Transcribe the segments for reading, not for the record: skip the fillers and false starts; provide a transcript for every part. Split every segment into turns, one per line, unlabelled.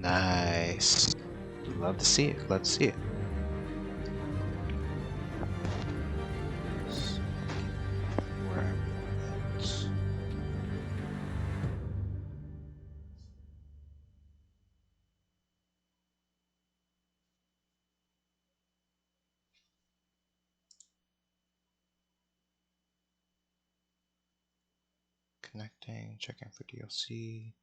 Nice. Love to see it. Love to see it. Where are we at? Connecting, checking for DLC.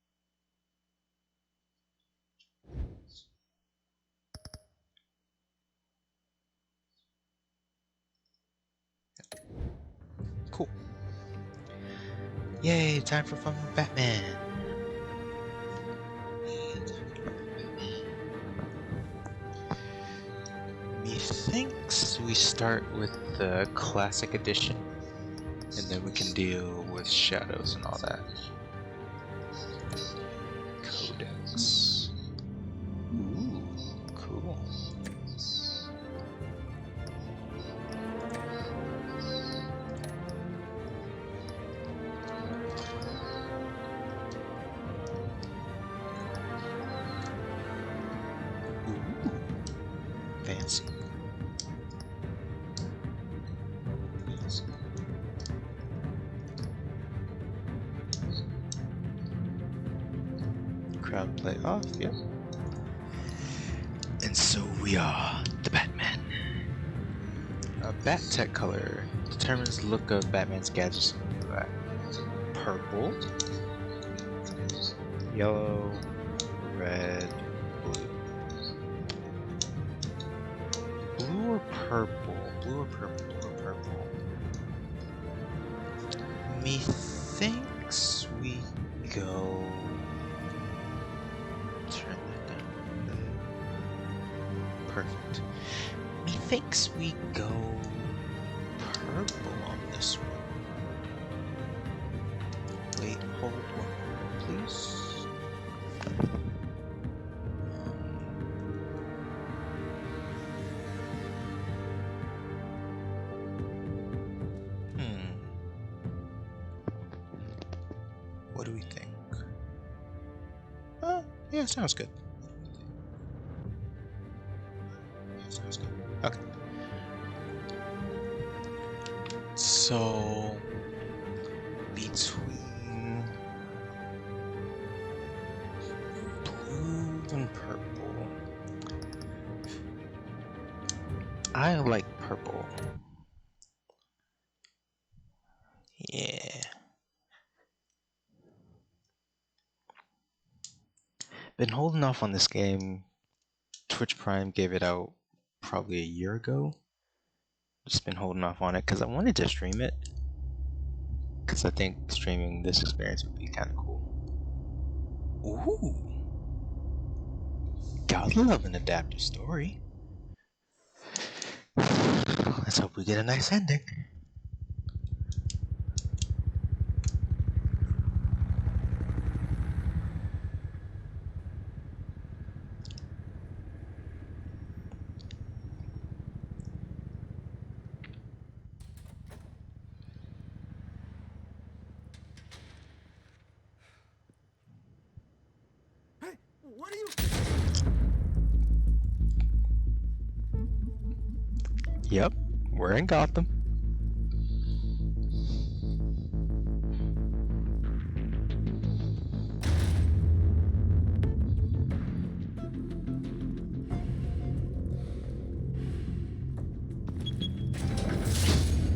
Cool. Yay, time for fun with Batman. Methinks we start with the classic edition, and then we can deal with shadows and all that. Codex. Ooh, cool. Ooh, fancy. Crowd play off, yep. And so we are the Batman. A bat tech color determines the look of Batman's gadgets. Purple, yellow, red, blue. Blue or purple? Blue or purple? Blue or purple? Methinks we go. Turn that down. Perfect. Methinks we go purple on this one. Wait, hold 1 moment, please. What do we think? Yeah, sounds good. Yeah, sounds good. Okay. So, between blue and purple, I like purple. Yeah. Been holding off on this game. Twitch Prime gave it out probably a year ago. Just been holding off on it because I wanted to stream it. Because I think streaming this experience would be kind of cool. Ooh. Gotta love an adaptive story. Let's hope we get a nice ending.
Hey, what are you?
Yep, we're in Gotham.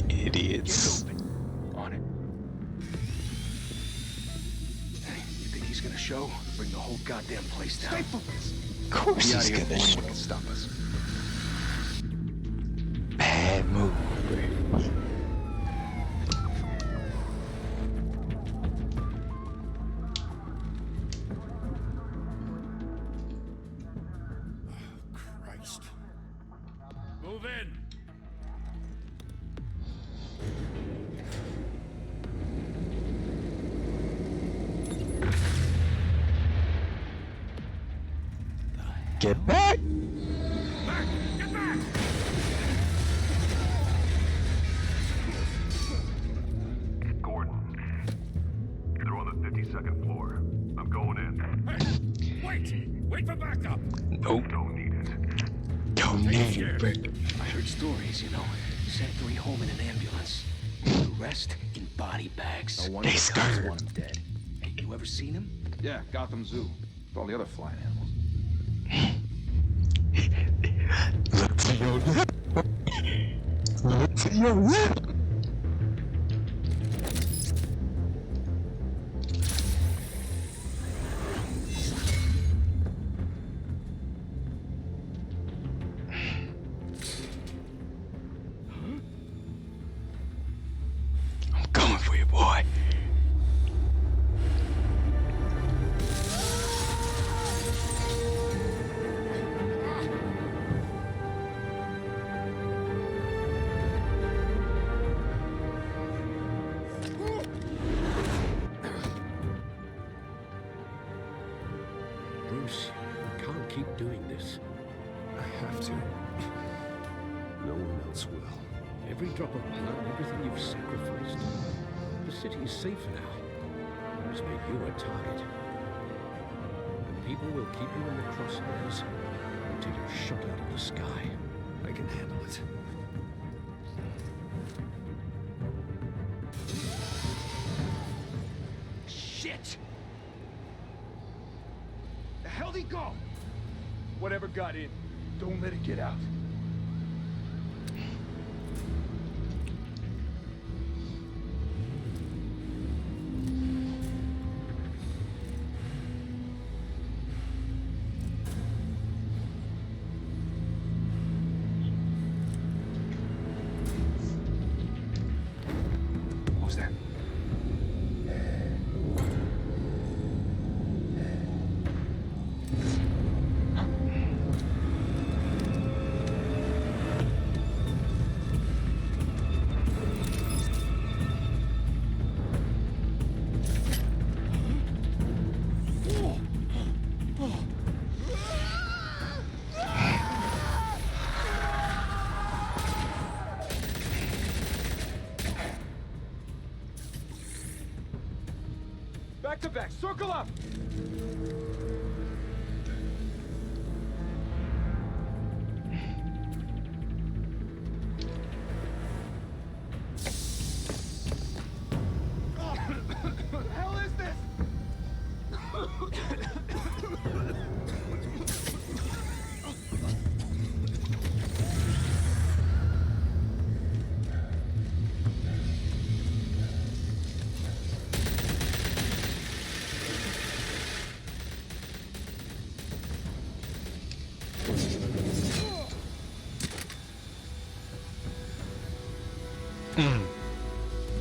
Idiots.
On it. Hey, you think he's gonna show? Bring the whole goddamn place down. Stay focused.
Of course
Be out
he's
of here
gonna
before
show.
anyone can stop us.
Bad move.
Christ. Move in.
Get back!
Back! Get back!
Gordon, they're on the 52nd floor. I'm going in.
Hey, wait! Wait for backup!
Nope.
Don't need it.
Don't need it.
I heard stories, you know. Sent 3 home in an ambulance. The rest in body bags.
No wonder
They
the cops
scared.
want him dead.
Hey, you ever seen him?
Yeah, Gotham Zoo. With all the other flying animals.
Look to your left. Look to your left. I'm coming for you, boy.
Bruce, you can't keep doing this.
I have to. No one else will.
Every drop of blood, everything you've sacrificed. The city is safer now. It's made you a target. And people will keep you in the crosshairs until you're shot out of the sky.
I can handle it. Shit! The hell'd he go? Whatever got in, don't let it get out. What was that? Back to back, circle up! What the hell is this?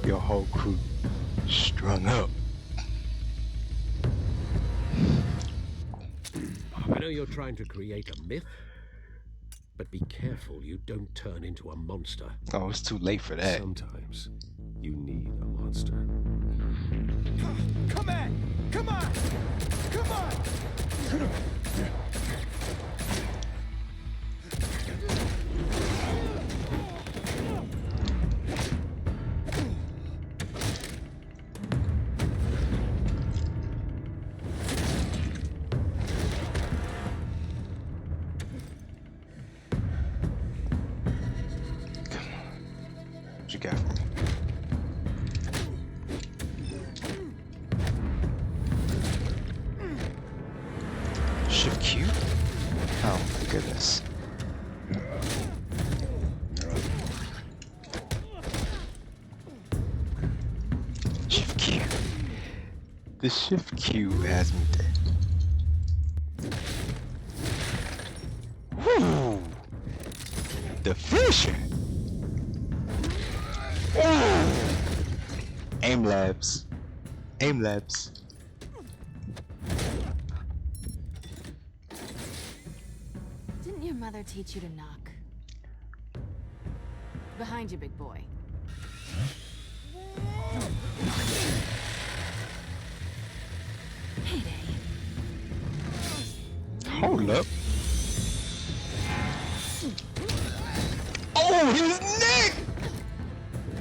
Your whole crew strung up.
I know you're trying to create a myth, but be careful you don't turn into a monster.
Oh, it's too late for that.
Sometimes you need a monster.
Come on! Come on! Come on!
What you got for me? Shift Q? Oh my goodness. Shift Q. The Shift Q has me dead. Woo! The Fisher! Ooh! Aim labs. Aim labs.
Didn't your mother teach you to knock? Behind you, big boy. Heyday.
Hold up. Oh, his neck!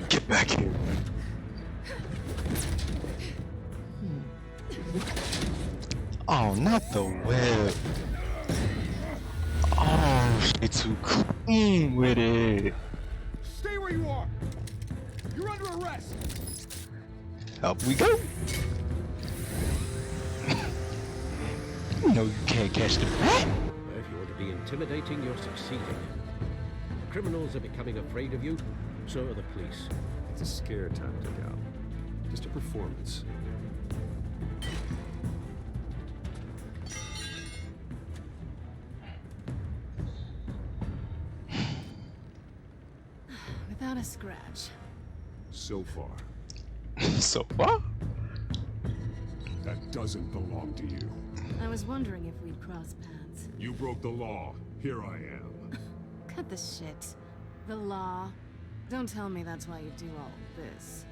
Get back here. Oh, not the web. Oh, she too clean with it.
Stay where you are. You're under arrest.
Up we go. No, you can't catch the rat.
If you want to be intimidating, you're succeeding. Criminals are becoming afraid of you, so are the police.
It's a scare tactic, Al. Just a performance.
Without a scratch.
So far.
So far?
That doesn't belong to you.
I was wondering if we'd cross paths.
You broke the law. Here I am.
Cut the shit. The law. Don't tell me that's why you do all this.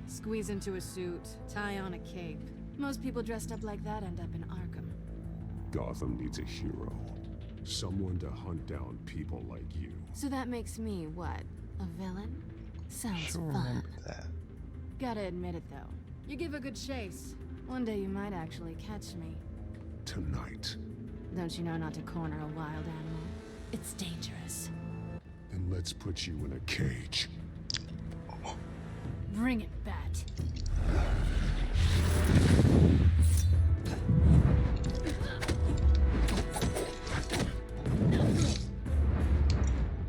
Squeeze into a suit, tie on a cape. Most people dressed up like that end up in Arkham.
Gotham needs a hero. Someone to hunt down people like you.
So that makes me, what, a villain? Sounds
Sure
fun.
remember that.
Gotta admit it, though. You give a good chase. One day you might actually catch me.
Tonight.
Don't you know not to corner a wild animal? It's dangerous.
Then let's put you in a cage.
Bring it, Bat.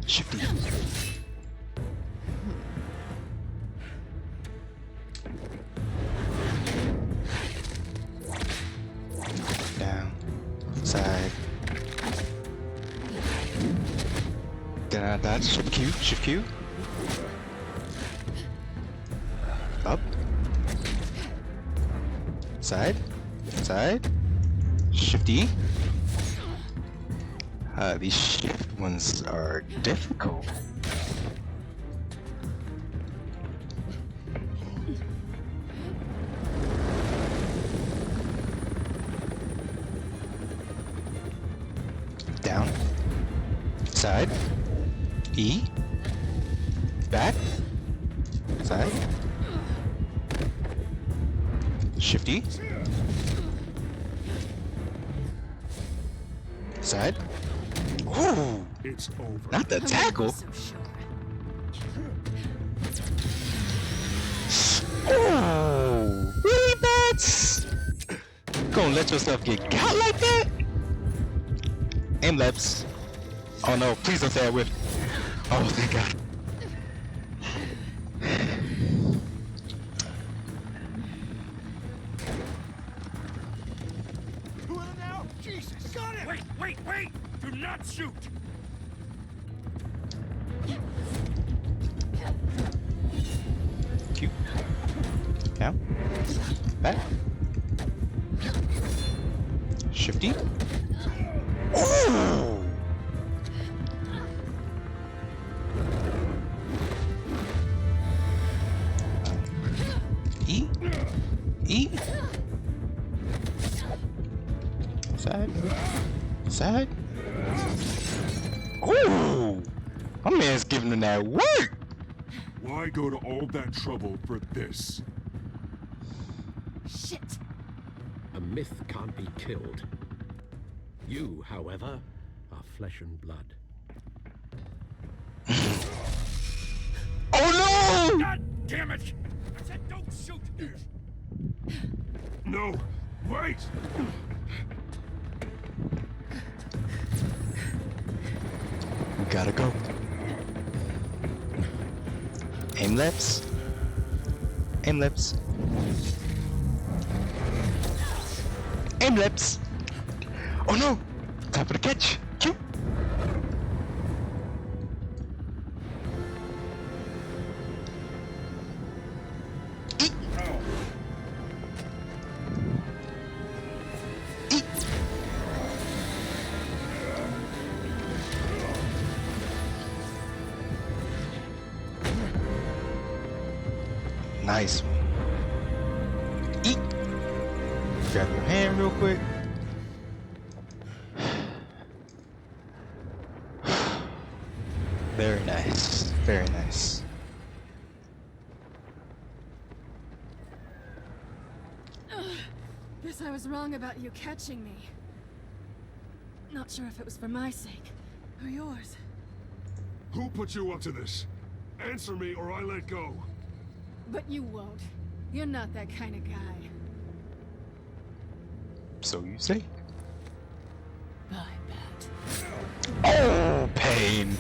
Shifty. Down. Side. Get out of dodge. Shift Q. Shift Q. Up. Side. Side. Shift E. These shift ones are difficult. Down. Side. E. Back. Side. Shift E. Side. Ooh,
It's over.
not the tackle.
So sure.
Oh, really, Bats? Gonna let yourself get got like that? Aim laps. Oh no, please don't say I whiff. Oh, thank God.
Who in now? Jesus, got him!
Wait! Do not shoot!
Q. Down. Back. Shifty. Ooh. E. E. Side. Side. Ooh. My man's giving him that work.
Why go to all that trouble for this?
Shit!
A myth can't be killed. You, however, are flesh and blood.
Oh no!
God damn it! I said don't shoot!
No! Wait!
We gotta go. Aim lips. Aim lips. Aim lips. Oh no! Time for the catch. Q. E. E. Nice one. Eat. Grab your hand real quick. Very nice. Very nice.
There's I was wrong about you catching me. Not sure if it was for my sake or yours.
Who put you up to this? Answer me or I let go.
But you won't. You're not that kind of guy.
So you say?
Bye, Pat.
Oh, pain.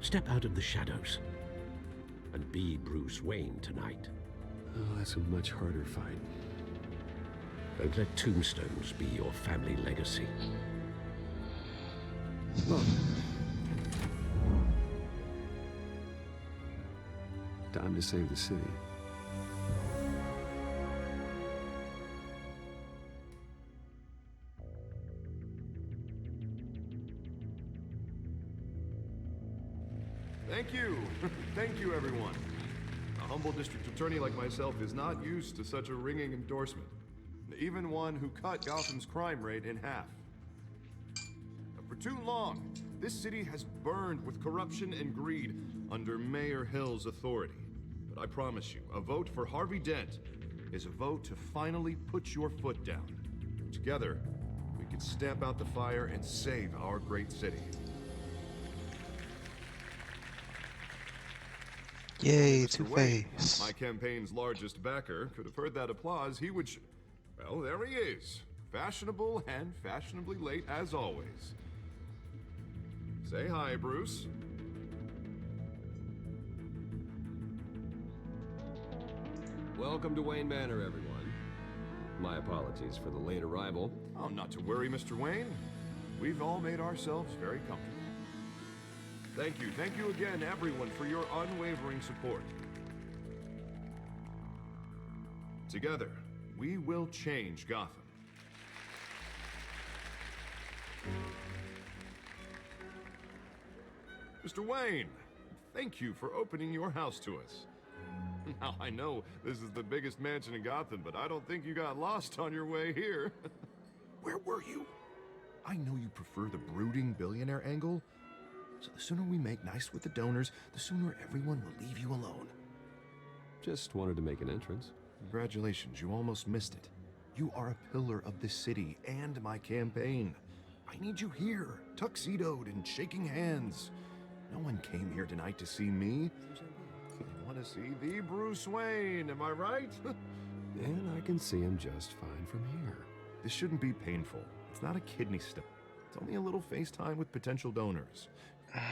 Step out of the shadows and be Bruce Wayne tonight.
Oh, that's a much harder fight.
Don't let tombstones be your family legacy.
Look. Time to save the city.
Thank you. Thank you, everyone. A humble district attorney like myself is not used to such a ringing endorsement. Even one who cut Gotham's crime rate in half. For too long, this city has burned with corruption and greed under Mayor Hill's authority. But I promise you, a vote for Harvey Dent is a vote to finally put your foot down. Together, we can stamp out the fire and save our great city.
Yay,
Mr. Wayne,
Two-Face.
my campaign's largest backer, could have heard that applause, he would well, there he is. Fashionable and fashionably late as always. Say hi, Bruce.
Welcome to Wayne Manor, everyone. My apologies for the late arrival.
Oh, not to worry, Mr. Wayne. We've all made ourselves very comfortable. Thank you again, everyone, for your unwavering support. Together, we will change Gotham. Mr. Wayne, thank you for opening your house to us. Now, I know this is the biggest mansion in Gotham, but I don't think you got lost on your way here. Where were you? I know you prefer the brooding billionaire angle, so the sooner we make nice with the donors, the sooner everyone will leave you alone.
Just wanted to make an entrance.
Congratulations, you almost missed it. You are a pillar of this city and my campaign. I need you here, tuxedoed and shaking hands. No one came here tonight to see me. They want to see the Bruce Wayne, am I right?
And I can see him just fine from here.
This shouldn't be painful. It's not a kidney stone. It's only a little FaceTime with potential donors.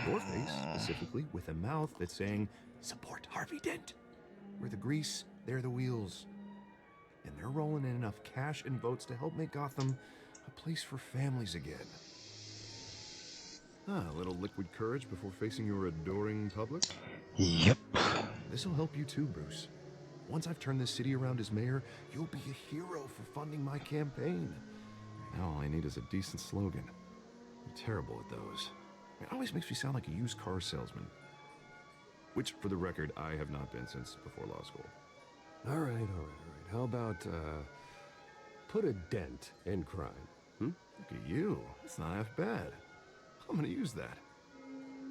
Your face, specifically, with a mouth that's saying, support Harvey Dent. We're the grease, they're the wheels. And they're rolling in enough cash and votes to help make Gotham a place for families again. A little liquid courage before facing your adoring public?
Yep.
This'll help you too, Bruce. Once I've turned this city around as mayor, you'll be a hero for funding my campaign. Now all I need is a decent slogan. I'm terrible at those. It always makes me sound like a used car salesman. Which, for the record, I have not been since before law school.
All right. How about, put a dent in crime, hmm?
Look at you. It's not half bad. I'm gonna use that.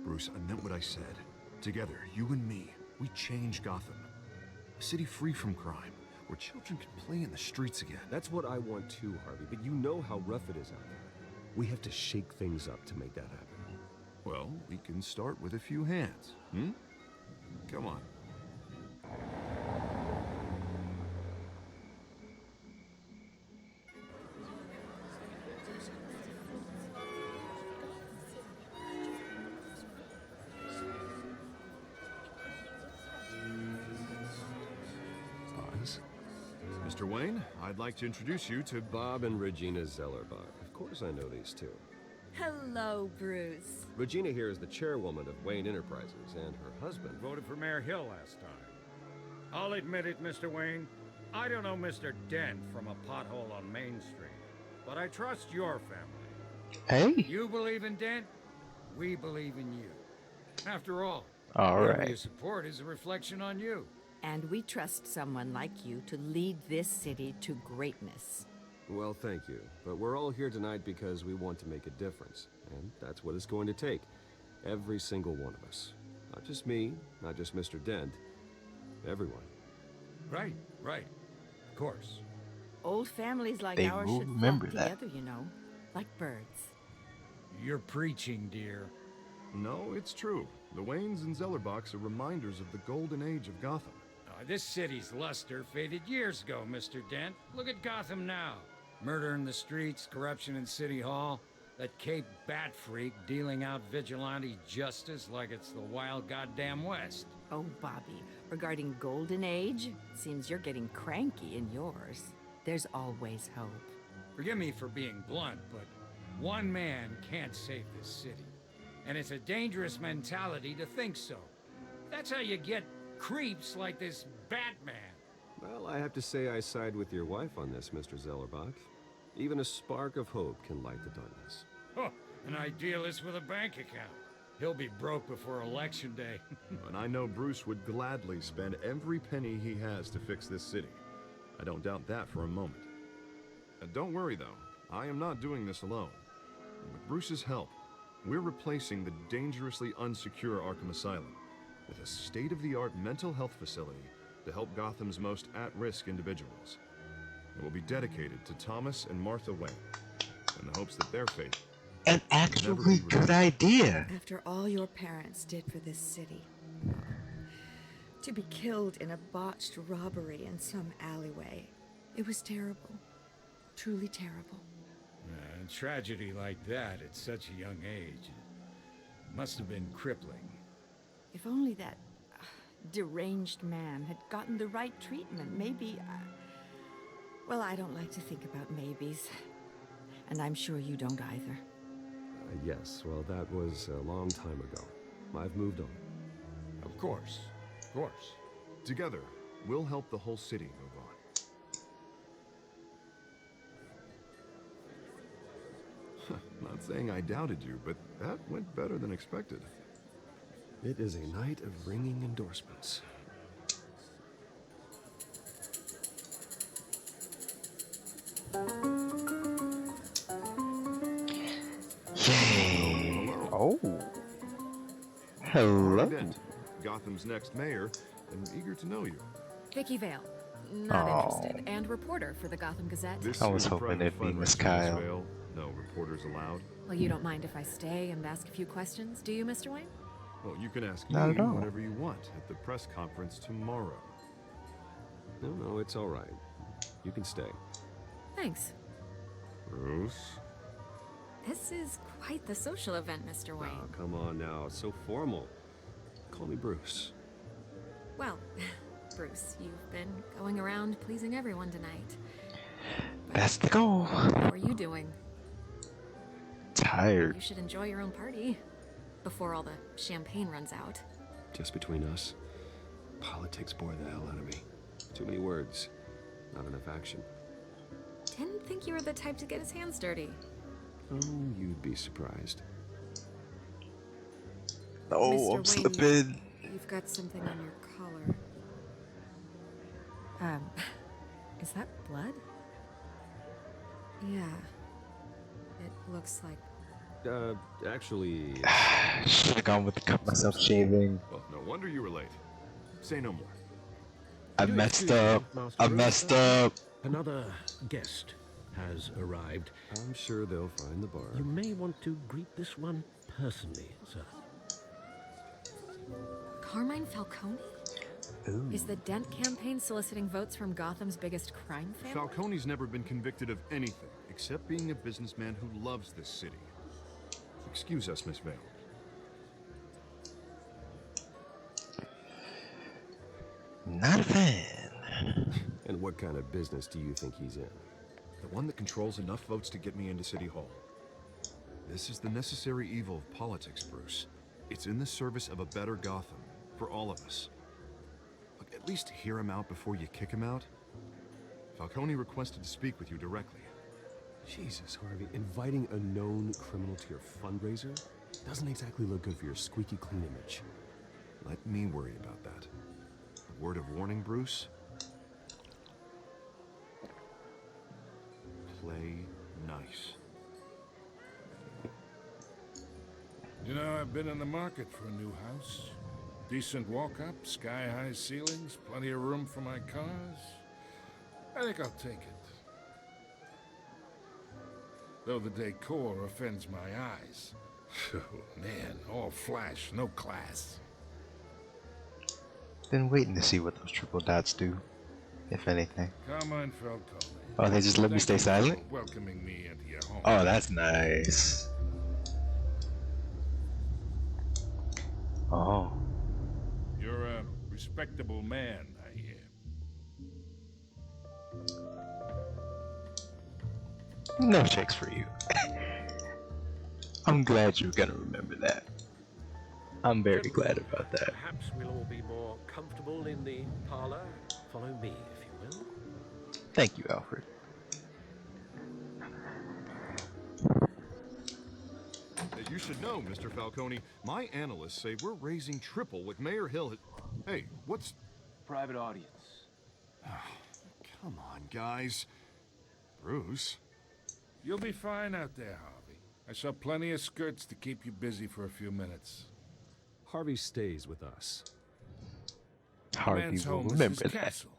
Bruce, I meant what I said. Together, you and me, we change Gotham. A city free from crime, where children can play in the streets again.
That's what I want too, Harvey, but you know how rough it is out there. We have to shake things up to make that happen.
Well, we can start with a few hands, hmm? Come on.
Pause.
Mr. Wayne, I'd like to introduce you to
Bob and Regina Zellerbach. Of course I know these two.
Hello, Bruce.
Regina here is the chairwoman of Wayne Enterprises, and her husband...
Voted for Mayor Hill last time. I'll admit it, Mr. Wayne. I don't know Mr. Dent from a pothole on Main Street, but I trust your family.
Hey.
You believe in Dent, we believe in you. After all,
All
whoever
right.
you support is a reflection on you.
And we trust someone like you to lead this city to greatness.
Well, thank you. But we're all here tonight because we want to make a difference. And that's what it's going to take. Every single one of us. Not just me, not just Mr. Dent. Everyone.
Right, right. Of course.
Old families like
They
ours
will
should
remember
flock
that.
together, you know. Like birds.
You're preaching, dear.
No, it's true. The Waynes and Zellerbachs are reminders of the golden age of Gotham.
This city's luster faded years ago, Mr. Dent. Look at Gotham now. Murder in the streets, corruption in City Hall, that Cape Bat freak dealing out vigilante justice like it's the wild goddamn West.
Oh, Bobby, regarding Golden Age, seems you're getting cranky in yours. There's always hope.
Forgive me for being blunt, but one man can't save this city. And it's a dangerous mentality to think so. That's how you get creeps like this Batman.
Well, I have to say I side with your wife on this, Mr. Zellerbach. Even a spark of hope can light the darkness.
Oh, an idealist with a bank account. He'll be broke before Election Day.
And I know Bruce would gladly spend every penny he has to fix this city. I don't doubt that for a moment. And don't worry, though. I am not doing this alone. With Bruce's help, we're replacing the dangerously unsecure Arkham Asylum with a state-of-the-art mental health facility to help Gotham's most at-risk individuals. It will be dedicated to Thomas and Martha Wayne, in the hopes that their fate
An actually good idea.
After all your parents did for this city, to be killed in a botched robbery in some alleyway, it was terrible. Truly terrible.
A tragedy like that at such a young age must have been crippling.
If only that deranged man had gotten the right treatment, maybe... well, I don't like to think about maybes. And I'm sure you don't either.
Yes, well, that was a long time ago. I've moved on.
Of course, of course.
Together, we'll help the whole city move on. Not saying I doubted you, but that went better than expected.
It is a night of ringing endorsements.
Yay.
Hello.
Oh. Hello.
Dent, Gotham's next mayor, and eager to know you.
Vicky Vale. Not
Aw.
interested. And reporter for the Gotham Gazette.
This
I was
is a
hoping
private
it'd be Miss
fundraiser,
Kyle.
Vale. No reporters allowed.
Well, you don't mind if I stay and ask a few questions, do you, Mr. Wayne?
Well, you can ask
Not
me
at all.
whatever you want at the press conference tomorrow.
No, it's all right. You can stay.
Thanks.
Bruce?
This is quite the social event, Mr. Wayne.
Oh, come on now. It's so formal. Call me Bruce.
Well, Bruce, you've been going around pleasing everyone tonight.
That's the goal.
How are you doing?
Tired.
You should enjoy your own party before all the champagne runs out.
Just between us, politics bore the hell out of me. Too many words, not enough action.
Didn't think you were the type to get his hands dirty.
Oh, you'd be surprised.
Oh,
Mr.
I'm
Wayne,
slipping.
You've got something on your collar. Is that blood? Yeah. It looks like...
Actually...
Should have gone with the cut myself shaving.
Well, no wonder you were late. Say no more.
I messed up. I messed up.
Another guest has arrived.
I'm sure they'll find the bar.
You may want to greet this one personally, sir.
Carmine Falcone?
Ooh.
Is the Dent campaign soliciting votes from Gotham's biggest crime family?
Falcone's never been convicted of anything except being a businessman who loves this city. Excuse us, Miss Vale.
Not a fan.
And what kind of business do you think he's in?
The one that controls enough votes to get me into City Hall. This is the necessary evil of politics, Bruce. It's in the service of a better Gotham, for all of us. Look, at least hear him out before you kick him out. Falcone requested to speak with you directly.
Jesus, Harvey, inviting a known criminal to your fundraiser doesn't exactly look good for your squeaky clean image.
Let me worry about that. Word of warning, Bruce? Play nice.
You know, I've been in the market for a new house. Decent walk-up, sky-high ceilings, plenty of room for my cars. I think I'll take it. Though the decor offends my eyes. Oh, man, all flash, no class.
Been waiting to see what those triple dots do, if anything.
Carmine Falcone.
Oh, they just let me stay silent?
Welcoming me into your home.
Oh, that's nice. Oh.
You're a respectable man, I hear.
No checks for you. I'm glad you're gonna remember that. I'm very glad about that.
Perhaps we'll all be more comfortable in the parlor. Follow me, if you will.
Thank you, Alfred.
You should know, Mr. Falcone, my analysts say we're raising triple what Mayor Hill had... Hey, what's...
Private audience.
Come on, guys. Bruce?
You'll be fine out there, Harvey. I saw plenty of skirts to keep you busy for a few minutes.
Harvey stays with us.
Harvey
Man's
will
home is
remember
his
that.
castle.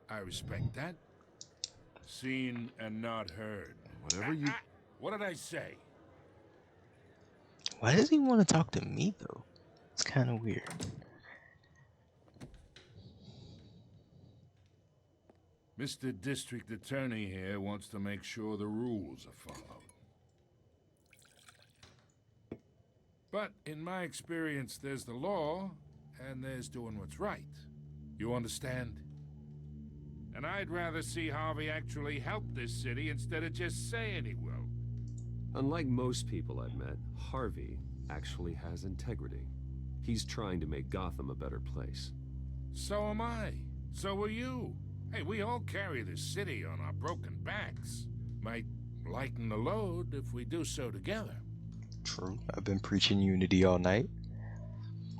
I respect that. Seen and not heard.
Whatever you...
What did I say?
Why does he want to talk to me, though? It's kind of weird.
Mr. District Attorney here wants to make sure the rules are followed. But in my experience, there's the law, and there's doing what's right. You understand? And I'd rather see Harvey actually help this city instead of just saying he will.
Unlike most people I've met, Harvey actually has integrity. He's trying to make Gotham a better place.
So am I. So are you. Hey, we all carry this city on our broken backs. Might lighten the load if we do so together.
True. I've been preaching unity all night.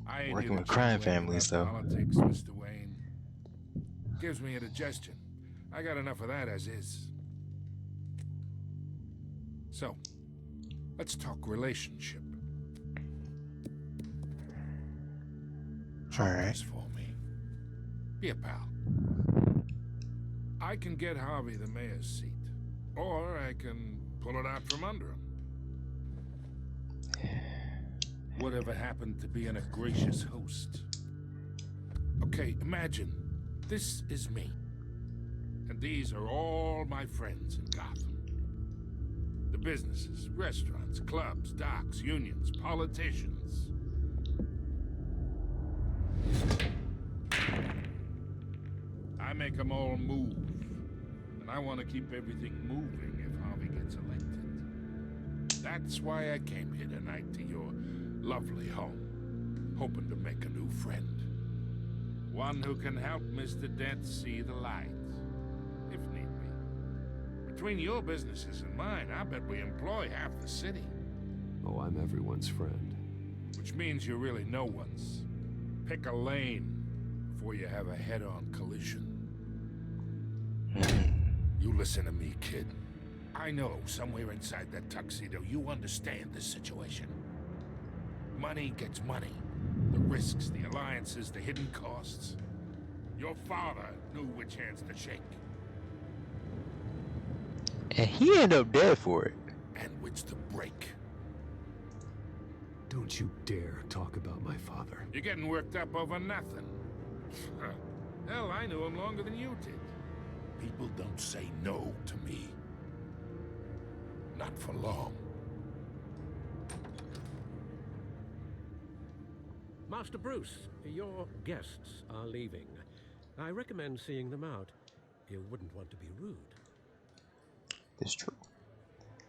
I ain't
Working
here to
with crime
complain
families,
about
though.
Politics, Mr. Wayne. Gives me indigestion. I got enough of that as is. So, let's talk relationship.
All right.
This for me. Be a pal. I can get Harvey the mayor's seat, or I can pull it out from under him. Whatever happened to being a gracious host? Okay, imagine this is me, and these are all my friends in Gotham. The businesses, restaurants, clubs, docks, unions, politicians. I make them all move, and I want to keep everything moving if Harvey gets elected. That's why I came here tonight to your lovely home, hoping to make a new friend. One who can help Mr. Dent see the light, if need be. Between your businesses and mine, I bet we employ half the city.
Oh, I'm everyone's friend.
Which means you're really no one's. Pick a lane before you have a head-on collision. You listen to me, kid. I know somewhere inside that tuxedo you understand this situation. Money gets money. The risks, the alliances, the hidden costs. Your father knew which hands to shake.
And he ended up dead for it.
And which to break.
Don't you dare talk about my father.
You're getting worked up over nothing. Hell, I knew him longer than you did. People don't say no to me. Not for long.
Master Bruce, your guests are leaving. I recommend seeing them out. You wouldn't want to be rude.
It's true.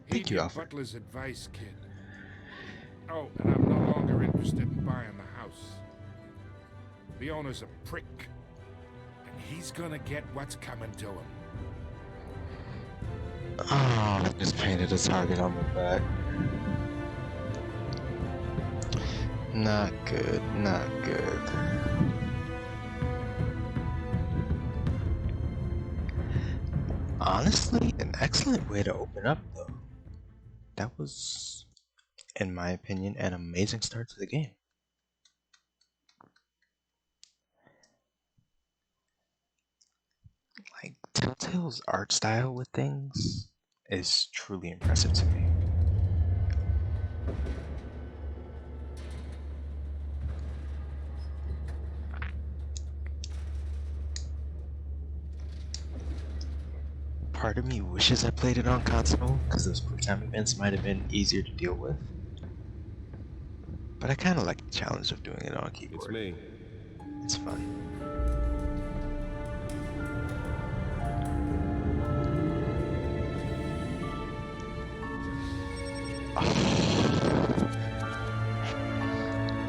Heed
Thank you,
your
Alfred.
Butler's advice, kid. Oh, and I'm no longer interested in buying the house. The owner's a prick. And he's gonna get what's coming to him.
Oh, just painted a target on my back. Not good, not good. Honestly, an excellent way to open up, though. That was, in my opinion, an amazing start to the game. Like, Telltale's art style with things is truly impressive to me. Part of me wishes I played it on console, because those quick time events might have been easier to deal with. But I kind of like the challenge of doing it on keyboard.
It's me.
It's fun.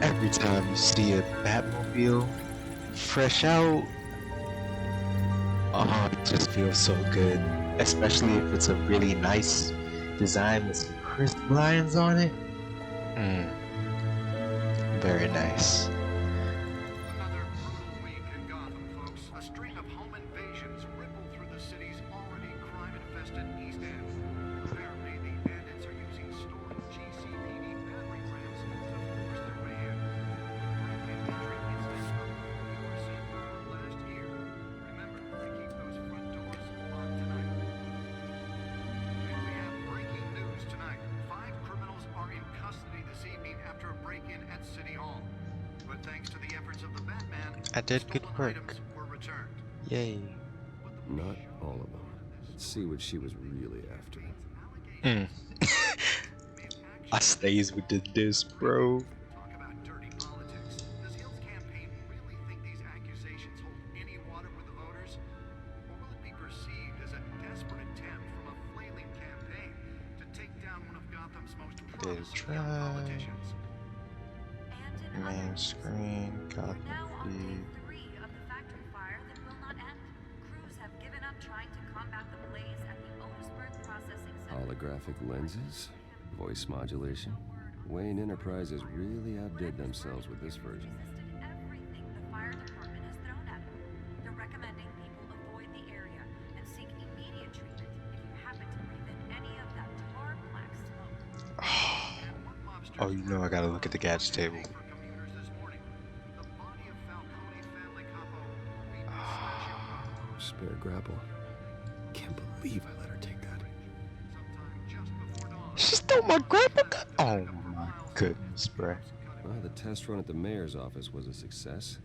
Every time you see a Batmobile fresh out, oh, it just feels so good. Especially if it's a really nice design with some crisp lines on it. Very nice.
Another brutal week in Gotham, folks. A string of home invasions ripple through the city's already crime-infested East End. Apparently, the bandits are using stolen GCPD battery rams to force their way in. Break-in entry incident of 40% last year. Remember to keep those front doors locked tonight. And we have breaking news tonight. 5 criminals are in custody this evening after a break-in at City Hall. But thanks to the efforts of the Batman,
I did good
stolen
work.
items were returned.
Yay.
Not all of them. Let's see what she was really after.
I stays with this, bro.
Talk about dirty politics. Does Hill's campaign really think these accusations hold any water with the voters? Or will it be perceived as a desperate attempt from a flailing campaign to take down one of Gotham's most promising young politicians?
Main screen, got
Now on
the
day 3 of the factory fire that will not end. Crews have given up trying to combat the blaze at the Otisburg processing center.
Holographic lenses, voice modulation. Wayne Enterprises really outdid themselves with this version.
Resisted everything the fire department has thrown at them. They're recommending people avoid the area and seek immediate treatment if you happen to breathe in any of that tar black smoke.
Oh, you know I gotta look at the gadget table.
Spare grapple. Can't believe I let her take that.
She stole my grapple gun. Oh my goodness, bro.
Well, the test run at the mayor's office was a success.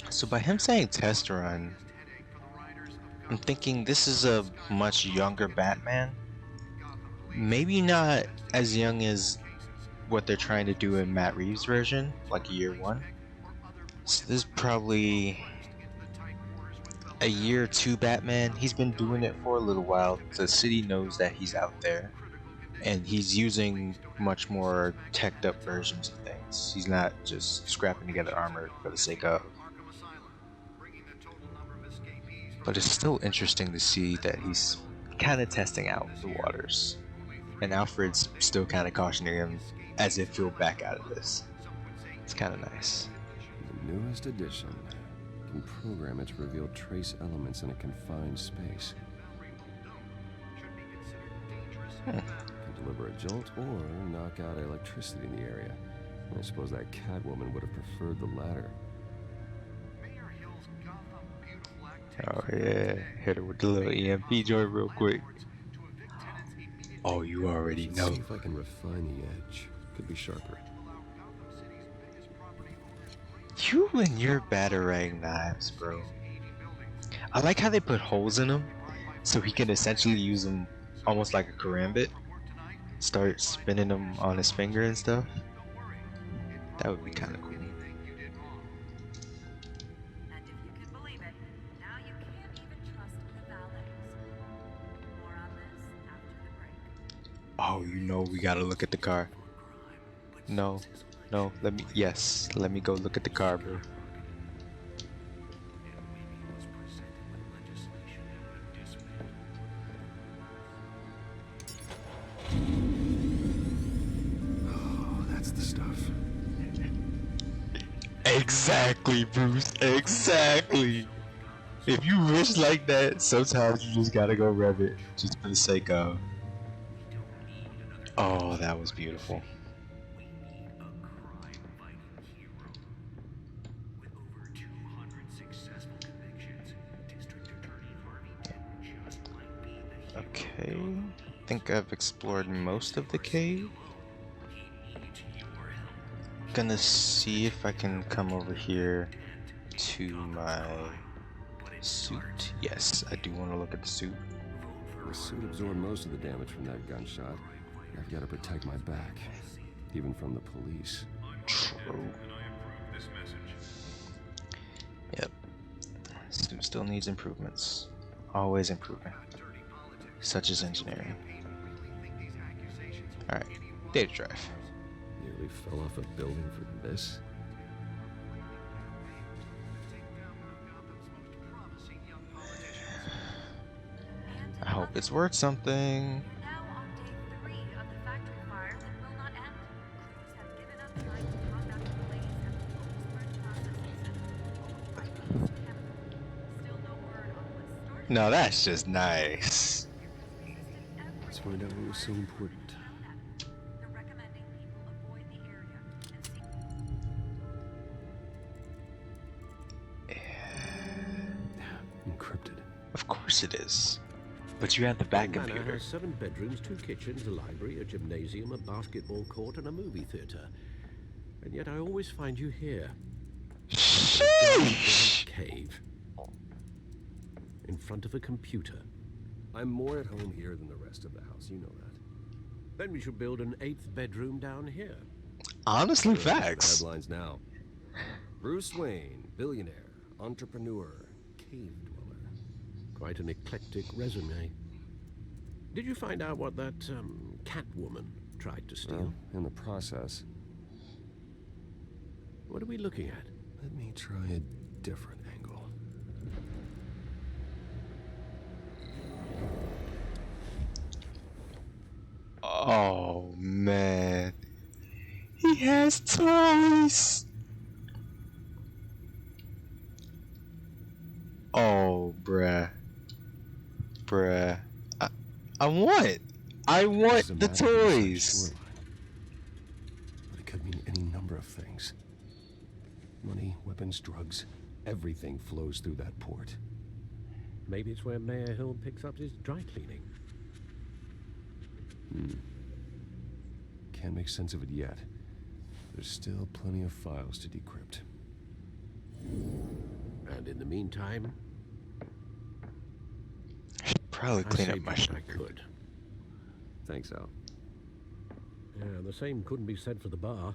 So by him saying test run, I'm thinking this is a much younger Batman. Maybe not as young as what they're trying to do in Matt Reeves' version, like year 1. So this is probably a year 2 Batman. He's been doing it for a little while. The city knows that he's out there, and he's using much more teched up versions of things. He's not just scrapping together armor for the sake of. But it's still interesting to see that he's kind of testing out the waters. And Alfred's still kind of cautioning him as if he'll back out of this. It's kind of nice.
The newest edition can program it to reveal trace elements in a confined space. Can deliver a jolt or knock out electricity in the area. I suppose that Catwoman would have preferred the latter.
Oh yeah, hit her with the little EMP joint real quick. Oh, you already know.
See if I can refine the edge. Could be sharper.
You and your batarang knives, bro. I like how they put holes in them, so he can essentially use them almost like a karambit. Start spinning them on his finger and stuff. That would be kind of cool. Oh, you know we gotta look at the car. No, let me go look at the car, bro.
Oh, that's the stuff.
Exactly, Bruce, exactly. If you wish like that, sometimes you just gotta go rev it just for the sake of. Oh, that was beautiful. Okay, I think I've explored most of the cave. Gonna see if I can come over here to my suit. Yes, I do want to look at the suit.
The suit absorbed most of the damage from that gunshot. I've got to protect my back, even from the police.
True. Yep. Suit still needs improvements. Always improving. Such as engineering. Alright, data drive.
Nearly fell off a building for this.
I hope it's worth something.
Now on day 3 of the factory fire that will not end. Crews have given up trying to combat the blaze and the post-burn processes and still no word on what started.
No, that's just nice.
Let's find out what was so important.
They're recommending people avoid the area and seek.
Encrypted.
Of course it is. But you have the back
The manor
computer.
has 7 bedrooms, 2 kitchens, a library, a gymnasium, a basketball court, and a movie theater. And yet I always find you here.
Sheesh.
Cave. In front of a computer.
I'm more at home here than the rest of the house, you know that.
Then we should build an 8th bedroom down here.
Honestly,
Look at the
facts.
headlines now. Bruce Wayne, billionaire, entrepreneur, cave dweller.
Quite an eclectic resume. Did you find out what that Catwoman tried to steal?
Well, in the process,
What are we looking at?
let me try a different angle.
Oh man, he has toys. Oh bruh, I want
This is a
the
map of the
toys.
shoreline. But it could mean any number of things. Money, weapons, drugs, everything flows through that port.
Maybe it's where Mayor Hill picks up his dry cleaning.
Can't make sense of it yet. There's still plenty of files to decrypt.
And in the meantime,
Probably
I
clean up
saved
my
what I
sugar.
could.
Thanks, Al.
Yeah, the same couldn't be said for the bar.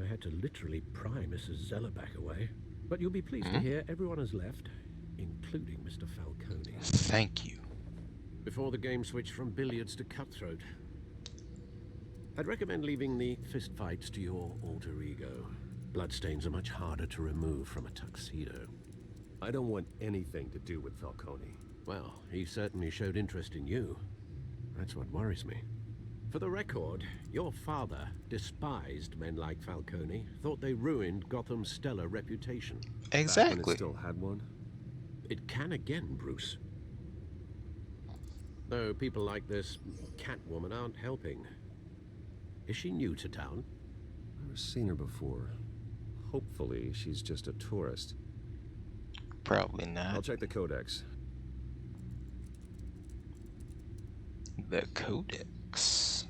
I had to literally pry Mrs. Zellerback away. But you'll be pleased to hear everyone has left, including Mr. Falcone.
Thank you.
Before the game switched from billiards to cutthroat. I'd recommend leaving the fistfights to your alter ego. Bloodstains are much harder to remove from a tuxedo.
I don't want anything to do with Falcone.
Well, he certainly showed interest in you. That's what worries me. For the record, your father despised men like Falcone, thought they ruined Gotham's stellar reputation.
Back when
Exactly.
it still had one.
It can again, Bruce. Though people like this Catwoman aren't helping. Is she new to town?
Never seen her before. Hopefully, she's just a tourist.
Probably
I'll
not.
check the codex.
The codex.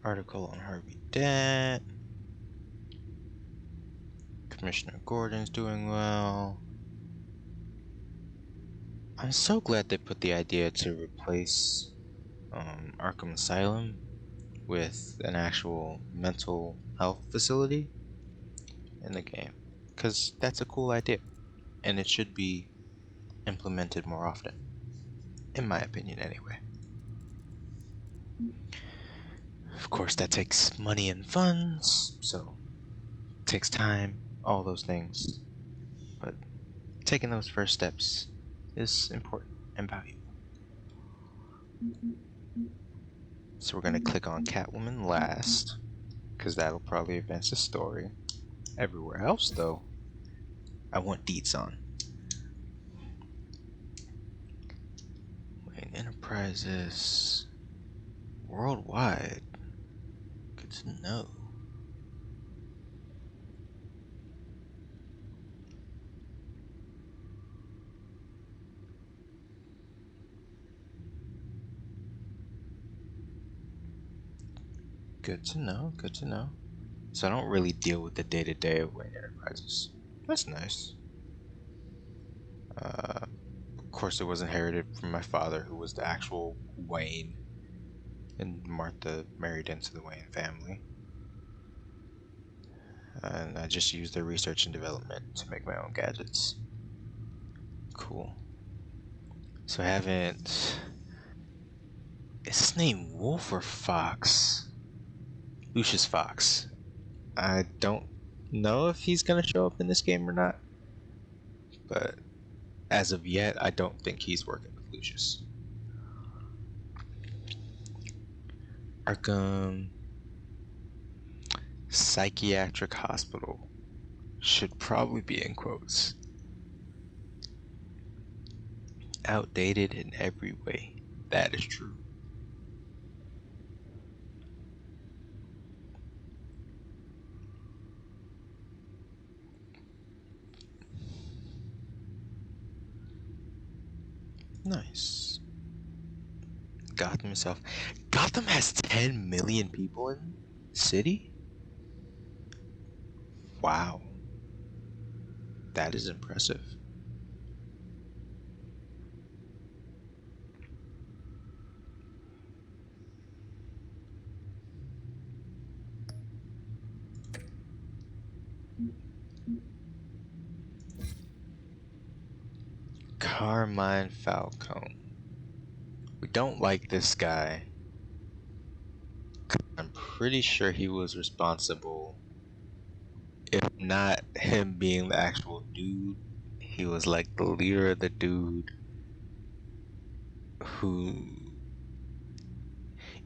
Article on Harvey Dent. Commissioner Gordon's doing well. I'm so glad they put the idea to replace Arkham Asylum with an actual mental health facility in the game, because that's a cool idea and it should be implemented more often, in my opinion anyway. Of course that takes money and funds, so it takes time, all those things, but taking those first steps is important and valuable. So we're gonna click on Catwoman last, because that'll probably advance the story. Everywhere else, though, I want deets on. Wayne Enterprises worldwide. Good to know. Good to know. Good to know. So I don't really deal with the day-to-day of Wayne Enterprises. That's nice. Of course, it was inherited from my father, who was the actual Wayne, and Martha married into the Wayne family. And I just use their research and development to make my own gadgets. Cool. So I haven't... Is his name Wolf or Fox? Lucius Fox. I don't know if he's gonna show up in this game or not, but as of yet, I don't think he's working with Lucius. Arkham Psychiatric Hospital should probably be in quotes. Outdated in every way. That is true. Nice. Gotham itself. Gotham has 10 million people in the city? Wow. That is impressive. Carmine Falcone. We don't like this guy. I'm pretty sure he was responsible. If not him being the actual dude, he was like the leader of the dude who...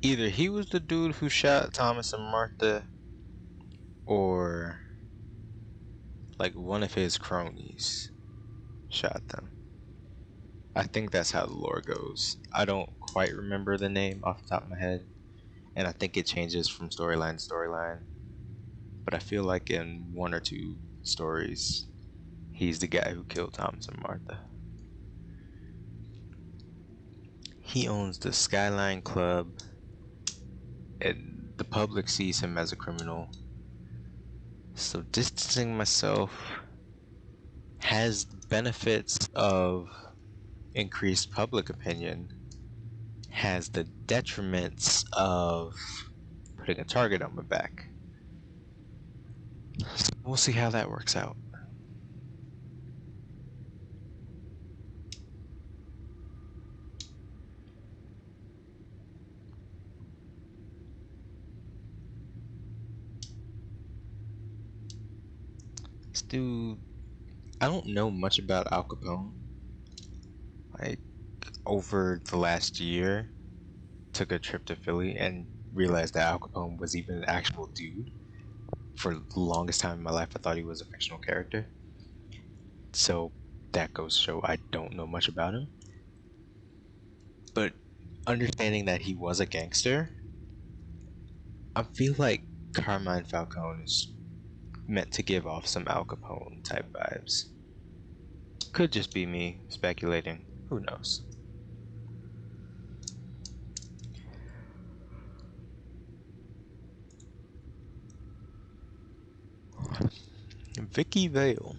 Either he was the dude who shot Thomas and Martha, or like one of his cronies shot them. I think that's how the lore goes. I don't quite remember the name off the top of my head, and I think it changes from storyline to storyline. But I feel like in one or two stories, he's the guy who killed Thomas and Martha. He owns the Skyline Club, and the public sees him as a criminal. So distancing myself has the benefits of increased public opinion, has the detriments of putting a target on my back. So we'll see how that works out. This dude, I don't know much about Al Capone. Like, over the last year, took a trip to Philly and realized that Al Capone was even an actual dude. For the longest time in my life, I thought he was a fictional character. So that goes to show I don't know much about him. But understanding that he was a gangster, I feel like Carmine Falcone is meant to give off some Al Capone type vibes. Could just be me speculating. Who knows? Vicky Vale.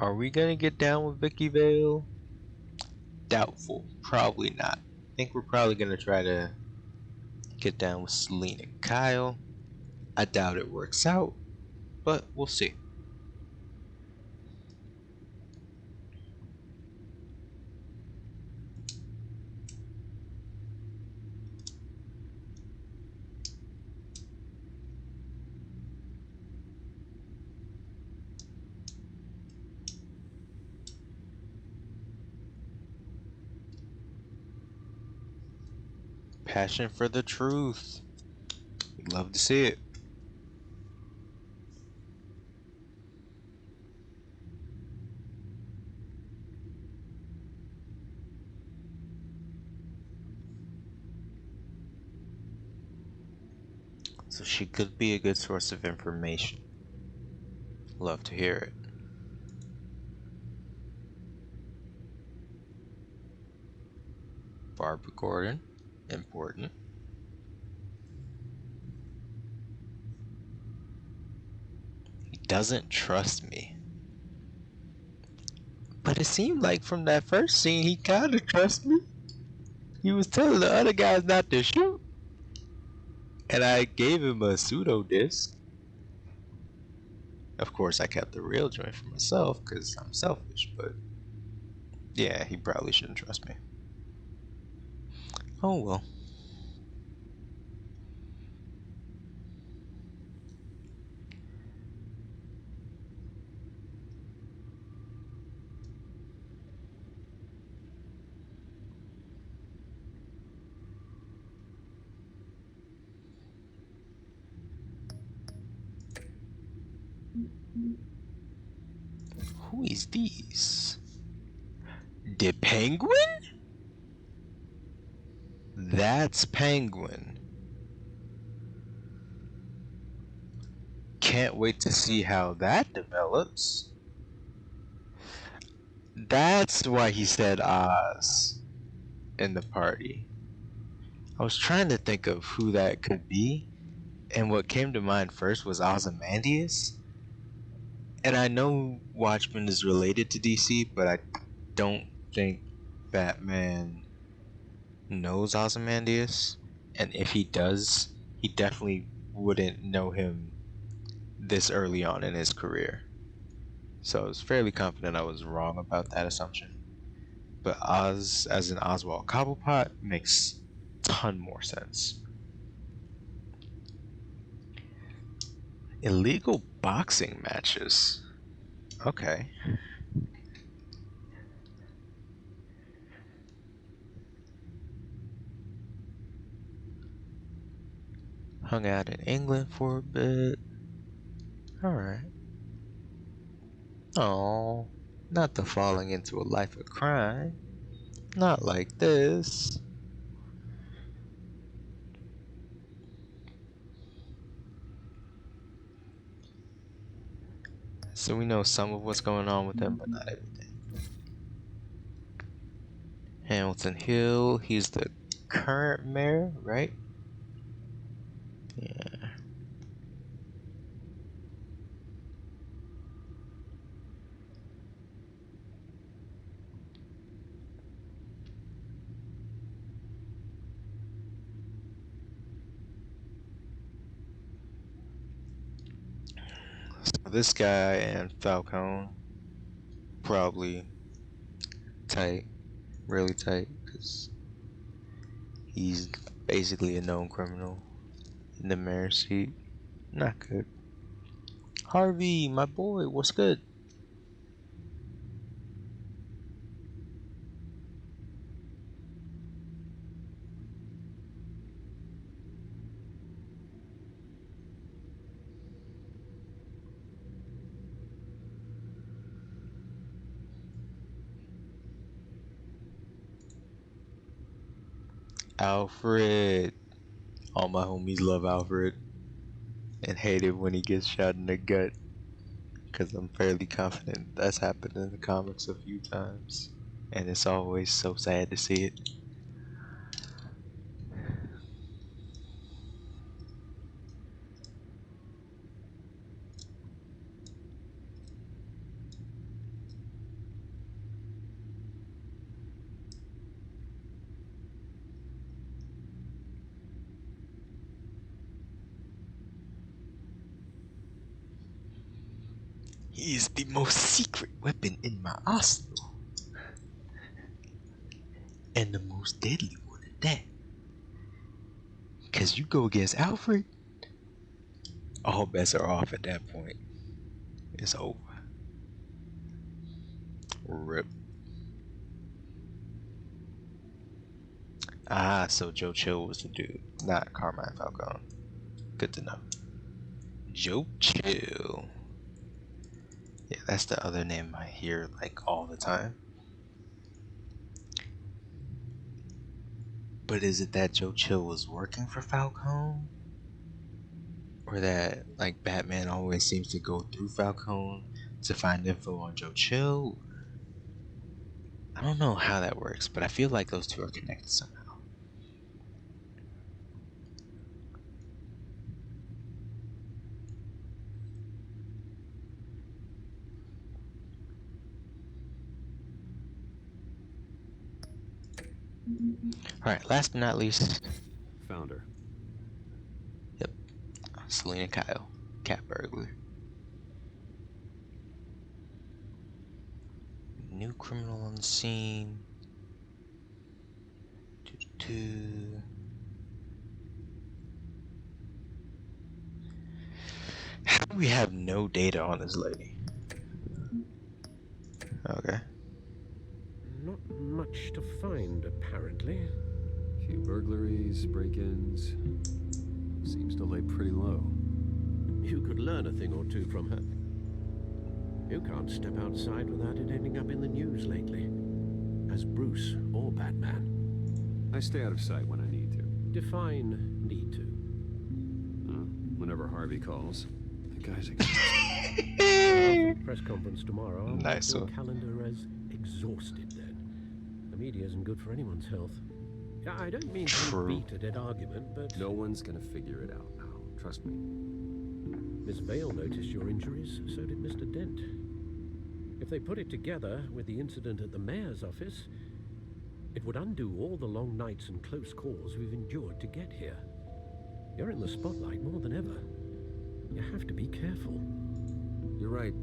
Are we gonna get down with Vicky Vale? Doubtful. Probably not. I think we're probably gonna try to get down with Celine and Kyle. I doubt it works out, but we'll see. Passion for the truth. We'd love to see it. So she could be a good source of information. Love to hear it. Barbara Gordon, important. He doesn't trust me. But it seemed like from that first scene he kinda trusts me. He was telling the other guys not to shoot. And I gave him a pseudo disc. Of course, I kept the real joint for myself because I'm selfish, but yeah, he probably shouldn't trust me. Oh well. Who is this? The Penguin? That's Penguin. Can't wait to see how that develops. That's why he said Oz in the party. I was trying to think of who that could be, and what came to mind first was Ozymandias. And I know Watchmen is related to DC, but I don't think Batman knows Ozymandias. And if he does, he definitely wouldn't know him this early on in his career. So I was fairly confident I was wrong about that assumption. But Oz, as in Oswald Cobblepot, makes ton more sense. Illegal boxing matches. Okay. Hung out in England for a bit. Alright. Oh, not the falling into a life of crime. Not like this. So we know some of what's going on with him, but not everything. Hamilton Hill, he's the current mayor, right? Yeah. So this guy and Falcone probably tight, really tight, because he's basically a known criminal in the mayor's seat. Not good. Harvey, my boy, what's good? Alfred. All my homies love Alfred and hate it when he gets shot in the gut. Because I'm fairly confident that's happened in the comics a few times. And it's always so sad to see it. He is the most secret weapon in my arsenal. And the most deadly one at that. Because you go against Alfred, all bets are off at that point. It's over. Rip. Ah, so Joe Chill was the dude, not Carmine Falcone. Good to know. Joe Chill. Yeah, that's the other name I hear like all the time. But is it that Joe Chill was working for Falcone? Or that like Batman always seems to go through Falcone to find info on Joe Chill? I don't know how that works, but I feel like those two are connected somehow. Alright, last but not least.
Found her.
Yep. Selena Kyle. Cat burglar. New criminal on the scene. How do we have no data on this lady? Okay.
Not much to find, apparently.
Few burglaries, break-ins. Seems to lay pretty low.
You could learn a thing or two from her. You can't step outside without it ending up in the news lately. As Bruce or Batman.
I stay out of sight when I need to.
Define need to.
Whenever Harvey calls. The guy's exhausted.
For the press conference tomorrow, I'll
Nice
mark
one.
your calendar as exhausted then. The media isn't good for anyone's health. Yeah, I don't mean to
True.
beat a dead argument, but...
No one's gonna figure it out now. Trust me.
Miss Vale noticed your injuries, so did Mr. Dent. If they put it together with the incident at the mayor's office, it would undo all the long nights and close calls we've endured to get here. You're in the spotlight more than ever. You have to be careful.
You're right.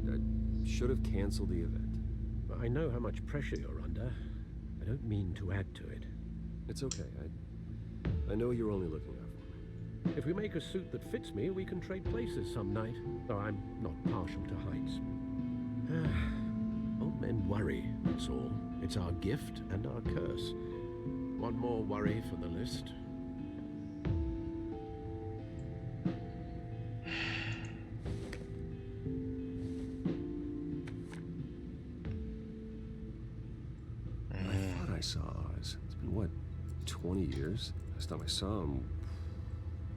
I should have canceled the event.
I know how much pressure you're under. I don't mean to add to it.
It's okay. I know you're only looking out for me.
If we make a suit that fits me, we can trade places some night, though I'm not partial to heights. Old men worry, that's all. It's our gift and our curse. One more worry for the list.
I thought I saw Oz. It's been, what, 20 years? Last time I saw him,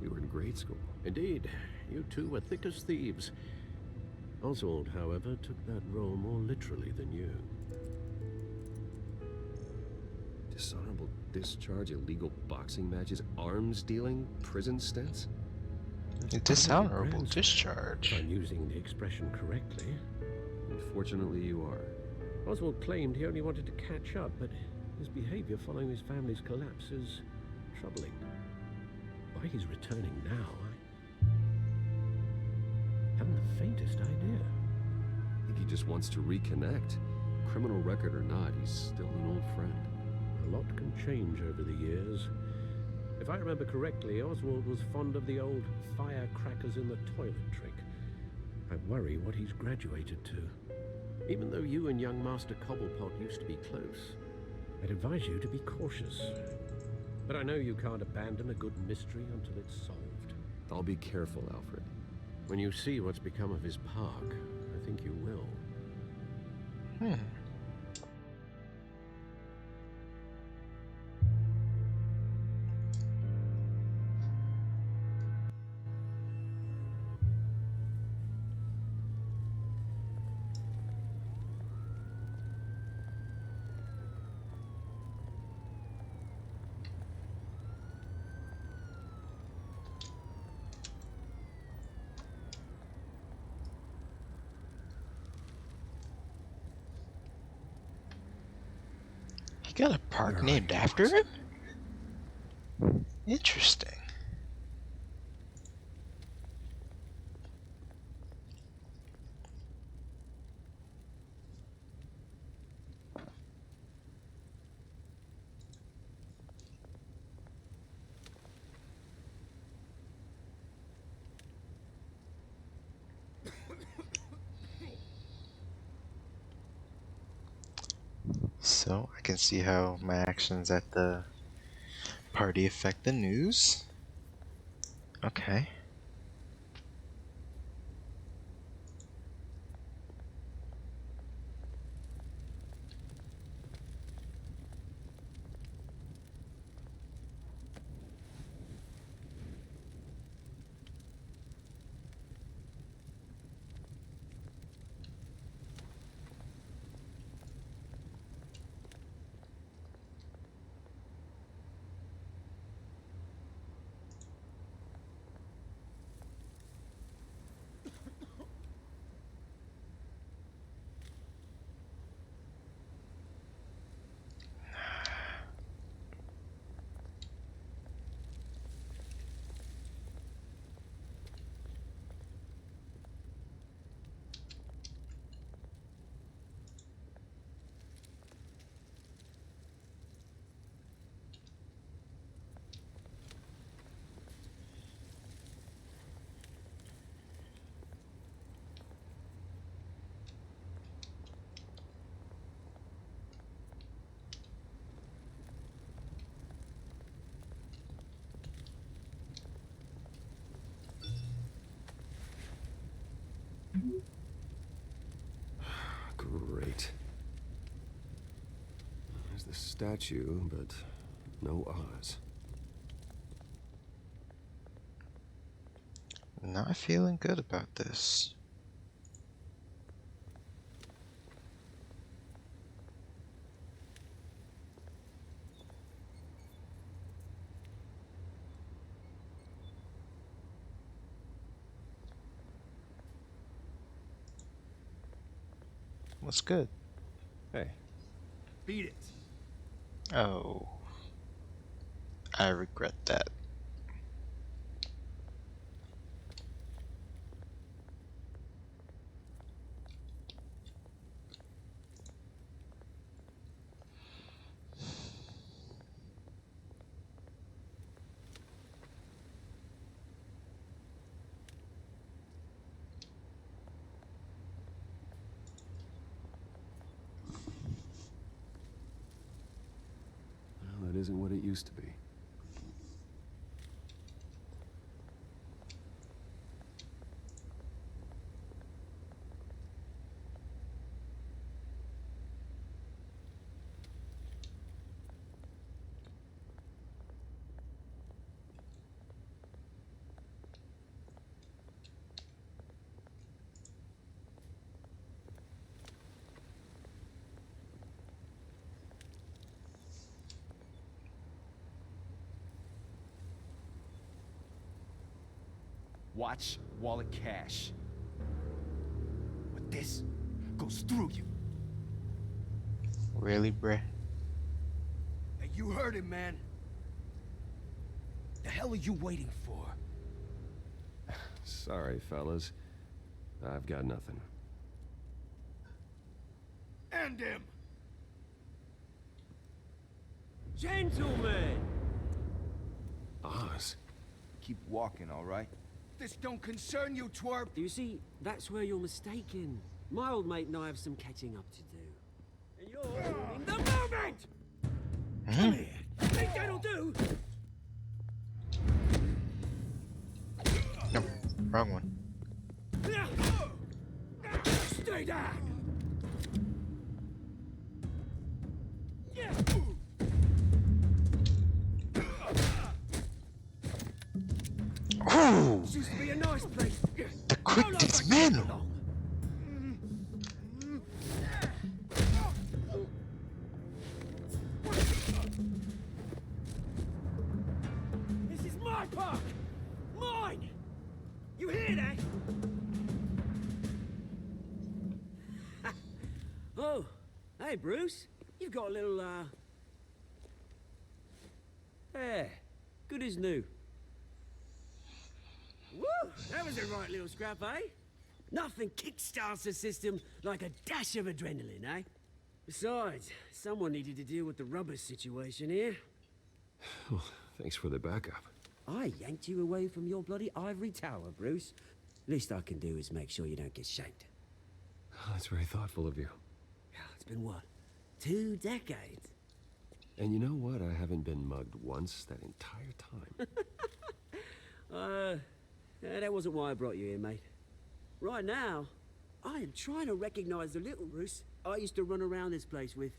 we were in grade school.
Indeed, you two were thick as thieves. Oswald, however, took that role more literally than you.
Dishonorable discharge, illegal boxing matches, arms dealing, prison stints?
A dishonorable
Grand,
discharge.
if I'm using the expression correctly.
Unfortunately, you are.
Oswald claimed he only wanted to catch up, but his behavior following his family's collapse is troubling. Why he's returning now, I haven't the faintest idea.
I think he just wants to reconnect. Criminal record or not, he's still an old friend.
A lot can change over the years. If I remember correctly, Oswald was fond of the old firecrackers in the toilet trick. I worry what he's graduated to. Even though you and young Master Cobblepot used to be close, I'd advise you to be cautious. But I know you can't abandon a good mystery until it's solved.
I'll be careful, Alfred.
When you see what's become of his park, I think you will.
He got a park named after him? Interesting. So I can see how my actions at the Party affect the news? Okay.
Great. There's the statue, but no Oz.
Not feeling good about this. What's good?
Hey.
Beat it.
Oh. I regret that.
Well, that isn't what it used to be.
Watch wallet cash. But this goes through you.
Really, bruh?
Hey, you heard him, man. The hell are you waiting for?
Sorry, fellas. I've got nothing.
End him!
Gentlemen!
Oz?
Keep walking, all right? This don't concern you, twerp!
You see, that's where you're mistaken. My old mate and I have some catching up to do. And you're in the moment! Come here. Think that'll do?
No, wrong one.
Stay down!
Ooh!
This used to be a nice place.
The quick dismantle!
This is my park! Mine! You hear that? Oh, hey Bruce. You've got a little, There. Good as new. Woo! That was a right little scrap, eh? Nothing kickstarts the system like a dash of adrenaline, eh? Besides, someone needed to deal with the rubber situation here.
Well, thanks for the backup.
I yanked you away from your bloody ivory tower, Bruce. Least I can do is make sure you don't get shanked.
Oh, that's very thoughtful of you.
Yeah, it's been what? 2 decades?
And you know what? I haven't been mugged once that entire time.
That wasn't why I brought you here, mate. Right now, I am trying to recognize the little Bruce I used to run around this place with.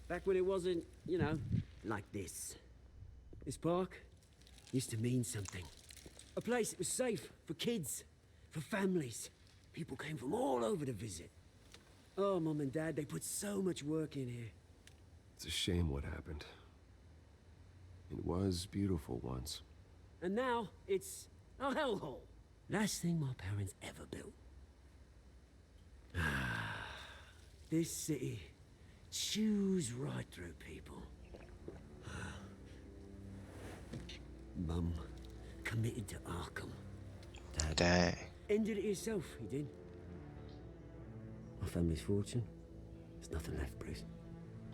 Back when it wasn't, you know, like this. This park used to mean something. A place that was safe for kids, for families. People came from all over to visit. Oh, Mum and Dad, they put so much work in here.
It's a shame what happened. It was beautiful once.
And now, it's a hellhole. Last thing my parents ever built. This city chews right through people. Mum committed to Arkham. Dad
Dang.
ended it himself, he did. My family's fortune. There's nothing left, Bruce.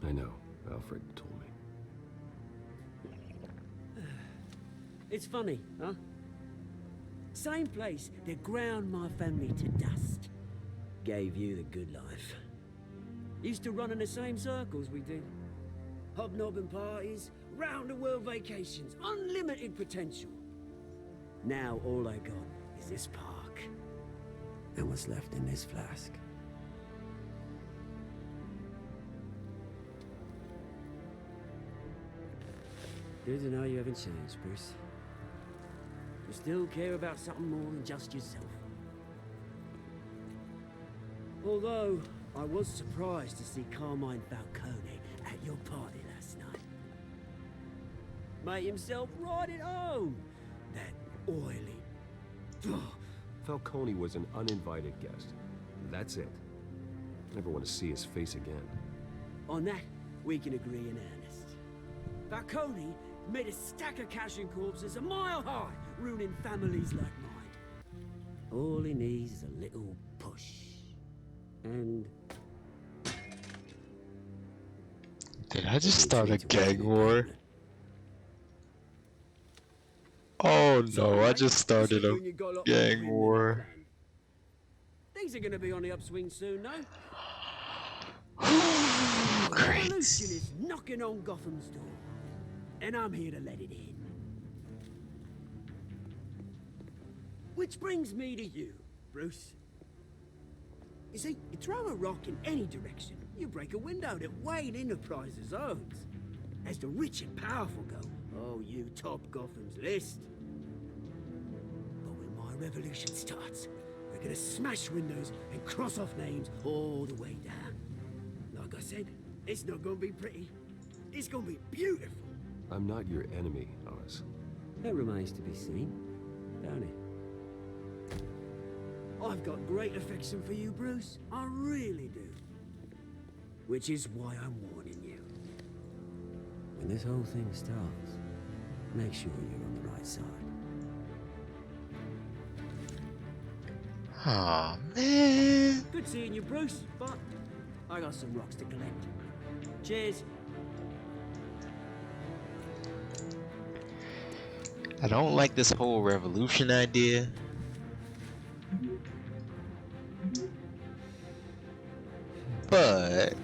I know. Alfred told me.
It's funny, huh? Same place that ground my family to dust. Gave you the good life. Used to run in the same circles we did. Hobnobbing parties, round-the-world vacations, unlimited potential. Now all I got is this park. And what's left in this flask. Good to know you haven't changed, Bruce. You still care about something more than just yourself. Although, I was surprised to see Carmine Falcone at your party last night. Made himself right at home. That oily...
Falcone was an uninvited guest. That's it. Never want to see his face again.
On that, we can agree in earnest. Falcone made a stack of cash and corpses a mile high, ruining families like mine. All he needs is a little push. And...
Did I just start a gang war? Oh no, I just started a gang war.
Things are gonna be on the upswing soon, no?
Great.
Revolution is knocking on Gotham's door. And I'm here to let it in. Which brings me to you, Bruce. You see, you throw a rock in any direction, you break a window that Wayne Enterprises owns. As the rich and powerful go, oh, you top Gotham's list. But when my revolution starts, we're gonna smash windows and cross off names all the way down. Like I said, it's not gonna be pretty. It's gonna be beautiful.
I'm not your enemy, Oz.
That remains to be seen, don't it? I've got great affection for you, Bruce. I really do. Which is why I'm warning you. When this whole thing starts, make sure you're on the right side.
Aw, man.
Good seeing you, Bruce, but I got some rocks to collect. Cheers.
I don't like this whole revolution idea. But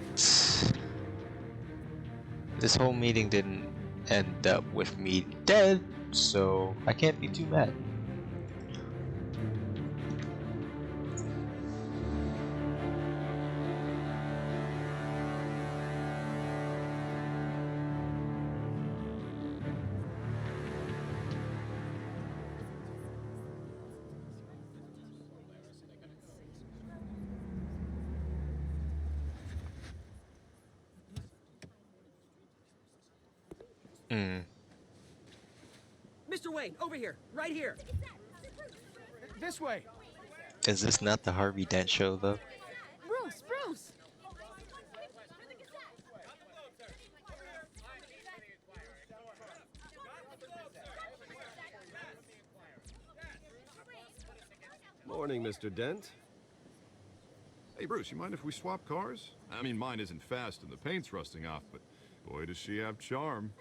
this whole meeting didn't end up with me dead, so I can't be too mad.
Mr. Wayne, over here, right here.
This way.
Is this not the Harvey Dent show, though?
Bruce, Bruce!
Morning, Mr. Dent.
Hey, Bruce, you mind if we swap cars? I mean, mine isn't fast and the paint's rusting off, but boy, does she have charm.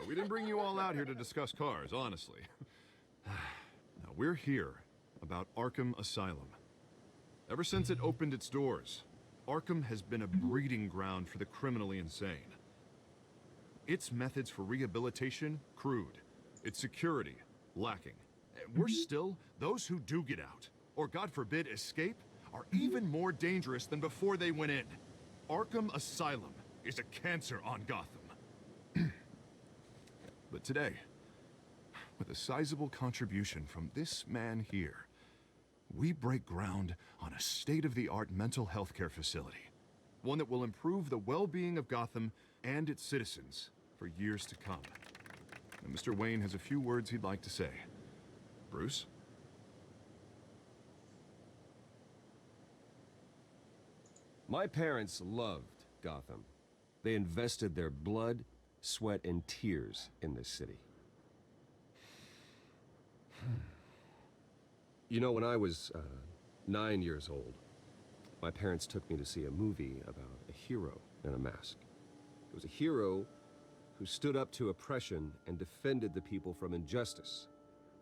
We didn't bring you all out here to discuss cars, honestly. Now, we're here about Arkham Asylum. Ever since it opened its doors, Arkham has been a breeding ground for the criminally insane. Its methods for rehabilitation, crude. Its security, lacking. And worse still, those who do get out, or God forbid escape, are even more dangerous than before they went in. Arkham Asylum is a cancer on Gotham. But today, with a sizable contribution from this man here, we break ground on a state-of-the-art mental health care facility. One that will improve the well-being of Gotham and its citizens for years to come. And Mr. Wayne has a few words he'd like to say. Bruce?
My parents loved Gotham. They invested their blood, sweat, and tears in this city. You know, when I was 9 years old, my parents took me to see a movie about a hero in a mask. It was a hero who stood up to oppression and defended the people from injustice,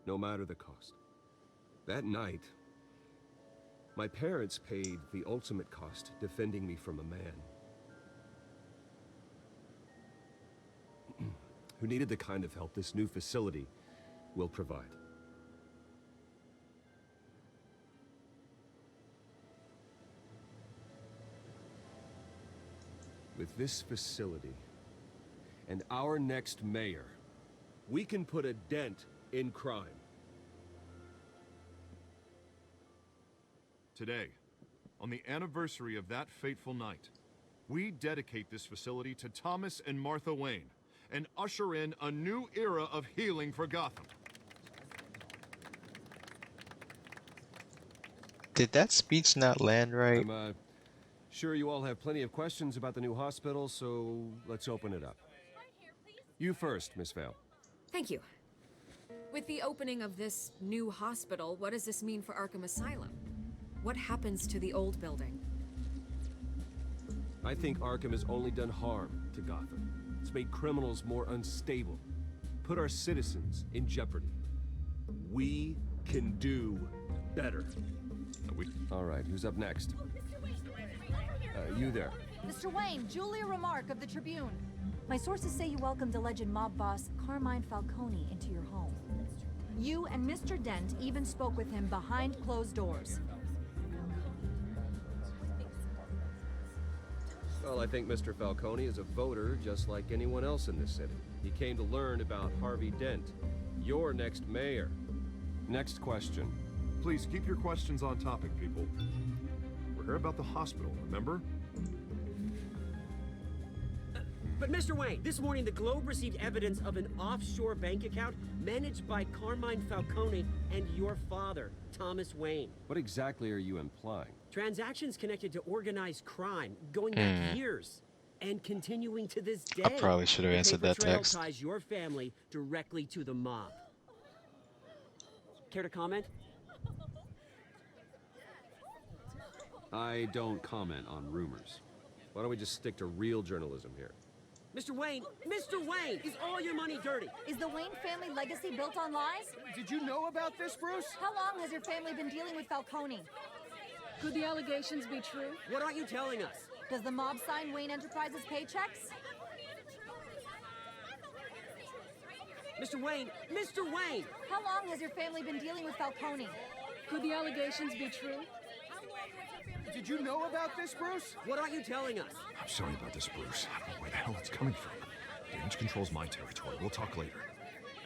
no matter the cost. That night, my parents paid the ultimate cost defending me from a man who needed the kind of help this new facility will provide. With this facility and our next mayor, we can put a dent in crime.
Today, on the anniversary of that fateful night, we dedicate this facility to Thomas and Martha Wayne and usher in a new era of healing for Gotham.
Did that speech not land right?
I'm sure you all have plenty of questions about the new hospital, so let's open it up. You first, Miss Vale.
Thank you. With the opening of this new hospital, what does this mean for Arkham Asylum? What happens to the old building?
I think Arkham has only done harm to Gotham. It's made criminals more unstable, put our citizens in jeopardy. We can do better. All right, who's up next? You there.
Mr. Wayne, Julia Remark of the Tribune. My sources say you welcomed alleged mob boss Carmine Falcone into your home. You and Mr. Dent even spoke with him behind closed doors.
Well, I think Mr. Falcone is a voter just like anyone else in this city. He came to learn about Harvey Dent, your next mayor. Next question.
Please keep your questions on topic, people. We're here about the hospital, remember?
But Mr. Wayne, this morning the Globe received evidence of an offshore bank account managed by Carmine Falcone and your father, Thomas Wayne.
What exactly are you implying?
Transactions connected to organized crime, going back years, and continuing to this day.
I probably should have answered that
trail
text.
ties your family directly to the mob. Care to comment?
I don't comment on rumors. Why don't we just stick to real journalism here?
Mr. Wayne, is all your money dirty?
Is the Wayne family legacy built on lies?
Did you know about this, Bruce?
How long has your family been dealing with Falcone?
Could the allegations be true?
What aren't you telling us?
Does the mob sign Wayne Enterprises paychecks?
Mr. Wayne!
How long has your family been dealing with Falcone?
Could the allegations be true?
Did you know about this, Bruce? What aren't you telling us?
I'm sorry about this, Bruce. I don't know where the hell it's coming from. Damage control's my territory. We'll talk later.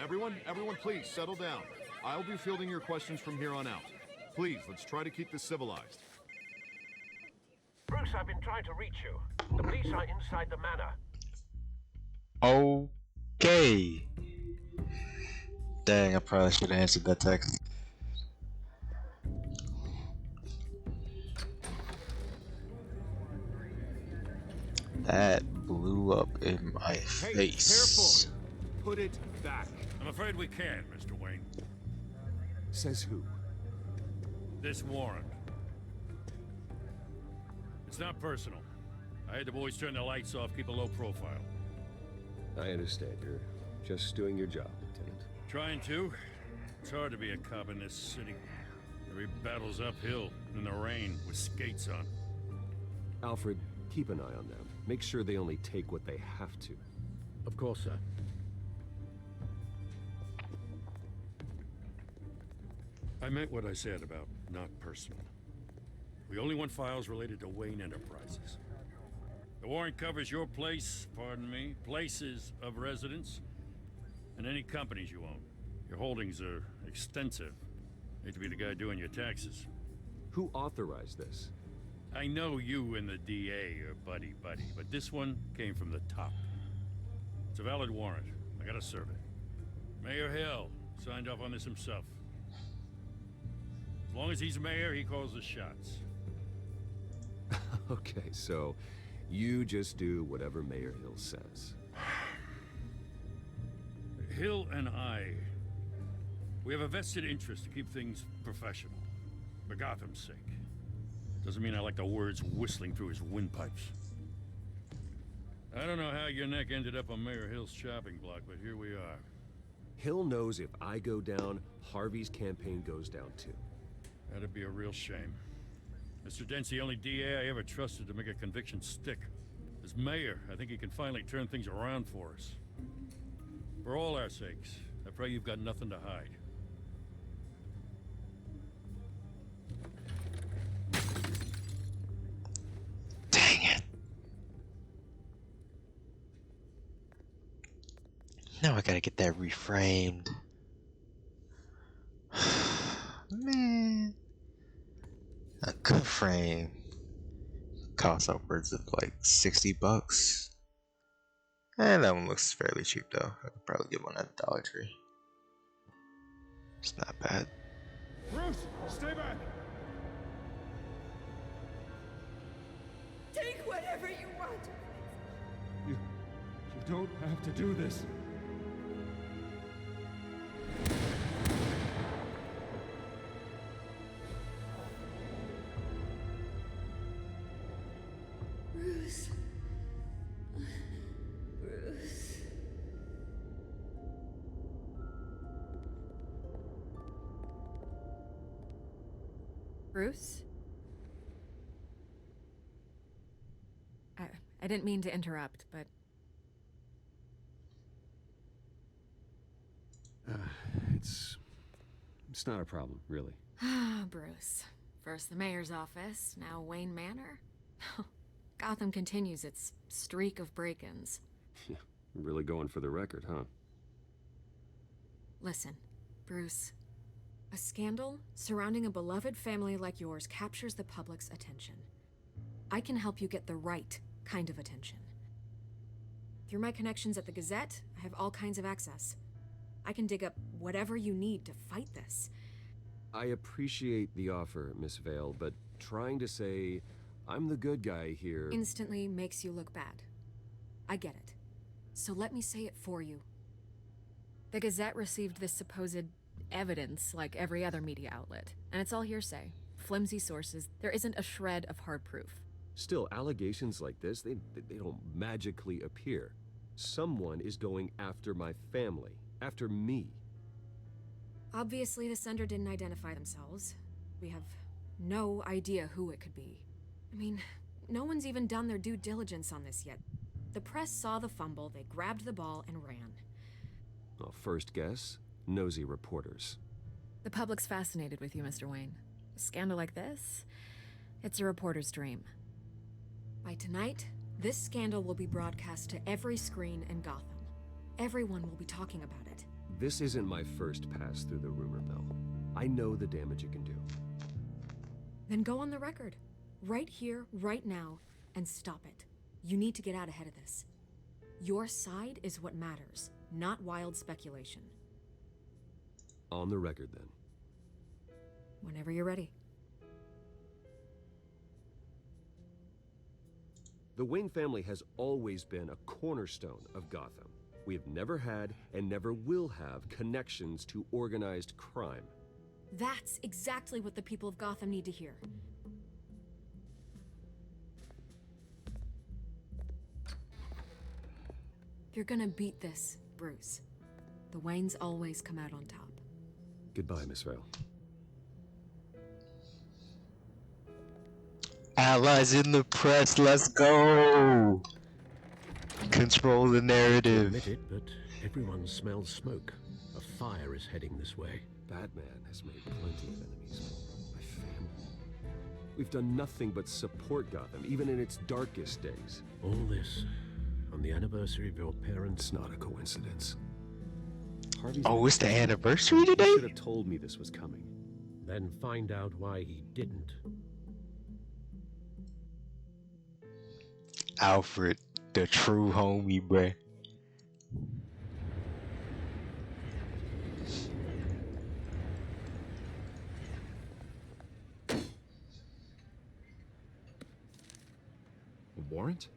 Everyone, please settle down. I'll be fielding your questions from here on out. Please, let's try to keep this civilized.
Bruce, I've been trying to reach you. The police are inside the manor.
Okay. Dang, I probably should have answered that text. That blew up in my face.
Careful! Put it back.
I'm afraid we can't, Mr. Wayne.
Says who?
This warrant. It's not personal. I had the boys turn the lights off, keep a low profile.
I understand. You're just doing your job, Lieutenant.
Trying to. It's hard to be a cop in this city. Every battle's uphill, in the rain, with skates on.
Alfred, keep an eye on them. Make sure they only take what they have to.
Of course, sir. I meant what I said about not personal. We only want files related to Wayne Enterprises. The warrant covers your place, pardon me, places of residence, and any companies you own. Your holdings are extensive. Hate to be the guy doing your taxes.
Who authorized this?
I know you and the DA are buddy-buddy, but this one came from the top. It's a valid warrant. I gotta serve it. Mayor Hill signed off on this himself. As long as he's mayor, he calls the shots.
Okay, so you just do whatever Mayor Hill says.
Hill and we have a vested interest to keep things professional. For Gotham's sake. Doesn't mean I like the words whistling through his windpipes. I don't know how your neck ended up on Mayor Hill's chopping block, but here we are.
Hill knows if I go down, Harvey's campaign goes down too.
That'd be a real shame. Mr. Dent's the only DA I ever trusted to make a conviction stick. As mayor, I think he can finally turn things around for us. For all our sakes, I pray you've got nothing to hide.
Dang it. Now I gotta get that reframed. Man. A good frame costs upwards of like $60. And that one looks fairly cheap though. I could probably get one at Dollar Tree. It's not bad.
Bruce, stay back!
Take whatever you want.
You don't have to do this.
Bruce. Bruce.
Bruce? I didn't mean to interrupt, but...
It's not a problem, really.
Ah, Bruce. First the mayor's office, now Wayne Manor. Gotham continues its streak of break-ins.
Yeah, really going for the record, huh?
Listen, Bruce. A scandal surrounding a beloved family like yours captures the public's attention. I can help you get the right kind of attention. Through my connections at the Gazette, I have all kinds of access. I can dig up whatever you need to fight this.
I appreciate the offer, Miss Vale, but trying to say I'm the good guy here...
Instantly makes you look bad. I get it. So let me say it for you. The Gazette received this supposed evidence like every other media outlet, and it's all hearsay. Flimsy sources. There isn't a shred of hard proof.
Still, allegations like this, they don't magically appear. Someone is going after my family, after me.
Obviously, the sender didn't identify themselves. We have no idea who it could be. I mean, no one's even done their due diligence on this yet. The press saw the fumble, they grabbed the ball and ran.
Well, first guess, nosy reporters.
The public's fascinated with you, Mr. Wayne. A scandal like this, it's a reporter's dream. By tonight, this scandal will be broadcast to every screen in Gotham. Everyone will be talking about it.
This isn't my first pass through the rumor mill. I know the damage it can do.
Then go on the record. Right here, right now, and stop it. You need to get out ahead of this. Your side is what matters, not wild speculation.
On the record, then.
Whenever you're ready.
The Wayne family has always been a cornerstone of Gotham. We have never had and never will have connections to organized crime.
That's exactly what the people of Gotham need to hear. You're gonna beat this, Bruce. The Waynes always come out on top.
Goodbye, Miss Vale.
Allies in the press, let's go! Control the
To
narrative.
admit it, but everyone smells smoke. A fire is heading this way.
Batman has made plenty of enemies. My family. We've done nothing but support Gotham, even in its darkest days.
All this on the anniversary of your parents'
It's not a coincidence. Harvey's
Oh, it's the anniversary
He
today?
should have told me this was coming.
Then find out why he didn't.
Alfred, the true homie, bruh.
A warrant?